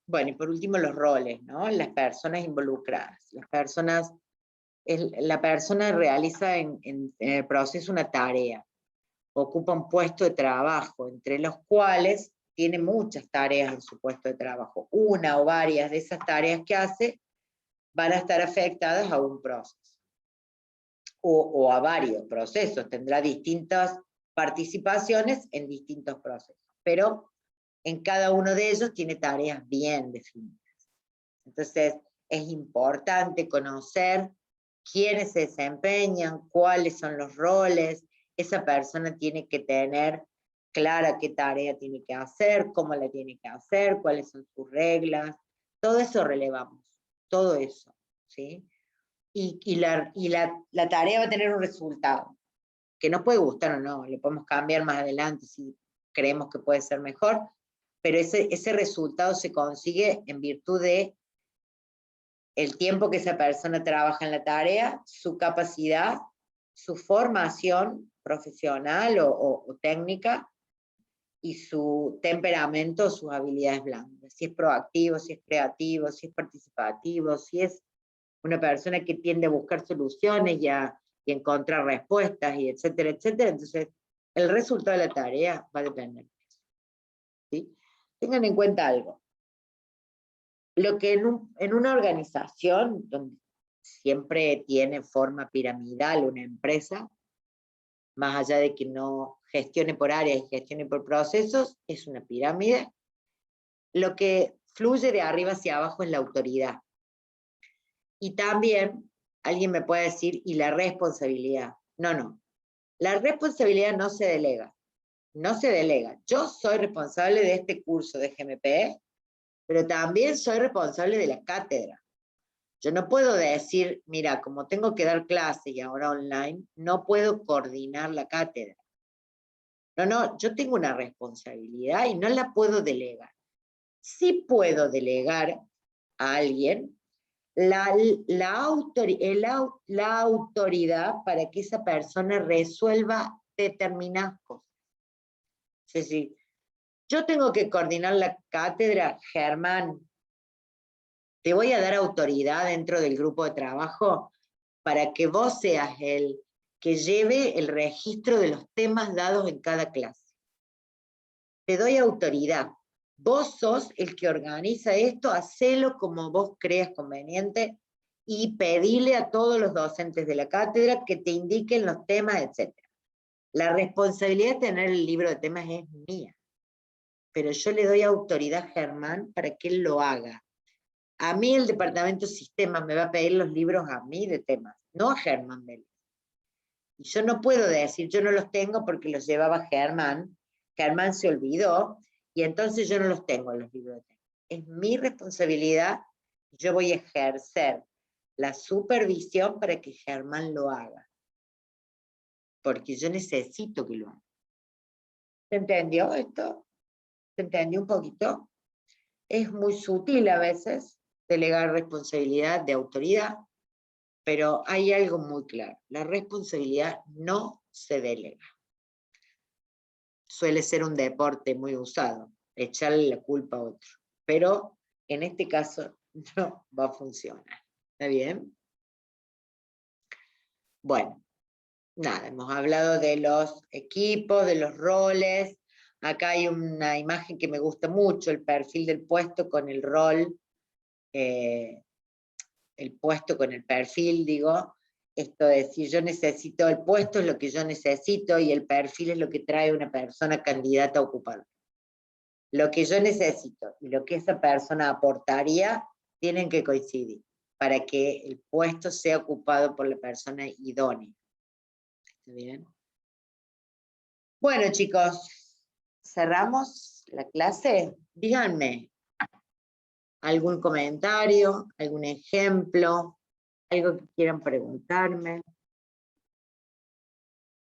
Bueno, y por último los roles, ¿no? Las personas involucradas. La persona realiza en el proceso una tarea, ocupa un puesto de trabajo, entre los cuales tiene muchas tareas en su puesto de trabajo. Una o varias de esas tareas que hace van a estar afectadas a un proceso. O a varios procesos, tendrá distintas participaciones en distintos procesos, pero en cada uno de ellos tiene tareas bien definidas. Entonces, es importante conocer quiénes se desempeñan, cuáles son los roles. Esa persona tiene que tener clara qué tarea tiene que hacer, cómo la tiene que hacer, cuáles son sus reglas, todo eso relevamos, todo eso, ¿sí? Y la tarea va a tener un resultado, que nos puede gustar o no, le podemos cambiar más adelante si creemos que puede ser mejor, pero ese resultado se consigue en virtud de el tiempo que esa persona trabaja en la tarea, su capacidad, su formación profesional o técnica, y su temperamento, sus habilidades blandas. Si es proactivo, si es creativo, si es participativo, si es una persona que tiende a buscar soluciones y encontrar respuestas, y etcétera, etcétera. Entonces, el resultado de la tarea va a depender de eso, ¿sí? Tengan en cuenta algo. Lo que en una organización, donde siempre tiene forma piramidal una empresa, más allá de que no gestione por áreas y gestione por procesos, es una pirámide. Lo que fluye de arriba hacia abajo es la autoridad. Y también alguien me puede decir, ¿y la responsabilidad? No. La responsabilidad no se delega. No se delega. Yo soy responsable de este curso de GMP, pero también soy responsable de la cátedra. Yo no puedo decir, mira, como tengo que dar clase y ahora online, no puedo coordinar la cátedra. No, yo tengo una responsabilidad y no la puedo delegar. Sí puedo delegar a alguien la autoridad para que esa persona resuelva determinadas cosas. Es decir, yo tengo que coordinar la cátedra, Germán, te voy a dar autoridad dentro del grupo de trabajo para que vos seas el que lleve el registro de los temas dados en cada clase. Te doy autoridad. Vos sos el que organiza esto, hacelo como vos creas conveniente y pedile a todos los docentes de la cátedra que te indiquen los temas, etc. La responsabilidad de tener el libro de temas es mía, pero yo le doy autoridad a Germán para que él lo haga. A mí el departamento de sistemas me va a pedir los libros a mí de temas, no a Germán Vélez. Y yo no puedo decir, yo no los tengo porque los llevaba Germán se olvidó, y entonces yo no los tengo en los libros de temas. Es mi responsabilidad, yo voy a ejercer la supervisión para que Germán lo haga. Porque yo necesito que lo haga. ¿Se entendió esto? ¿Se entendió un poquito? Es muy sutil a veces delegar responsabilidad de autoridad, pero hay algo muy claro. La responsabilidad no se delega. Suele ser un deporte muy usado, echarle la culpa a otro. Pero en este caso no va a funcionar. ¿Está bien? Bueno, nada, hemos hablado de los equipos, de los roles. Acá hay una imagen que me gusta mucho, el perfil del puesto con el rol, el puesto con el perfil, digo. Esto de si yo necesito, el puesto es lo que yo necesito y el perfil es lo que trae una persona candidata a ocupar. Lo que yo necesito y lo que esa persona aportaría tienen que coincidir para que el puesto sea ocupado por la persona idónea. ¿Está bien? Bueno, chicos, cerramos la clase. Díganme algún comentario, algún ejemplo, algo que quieran preguntarme.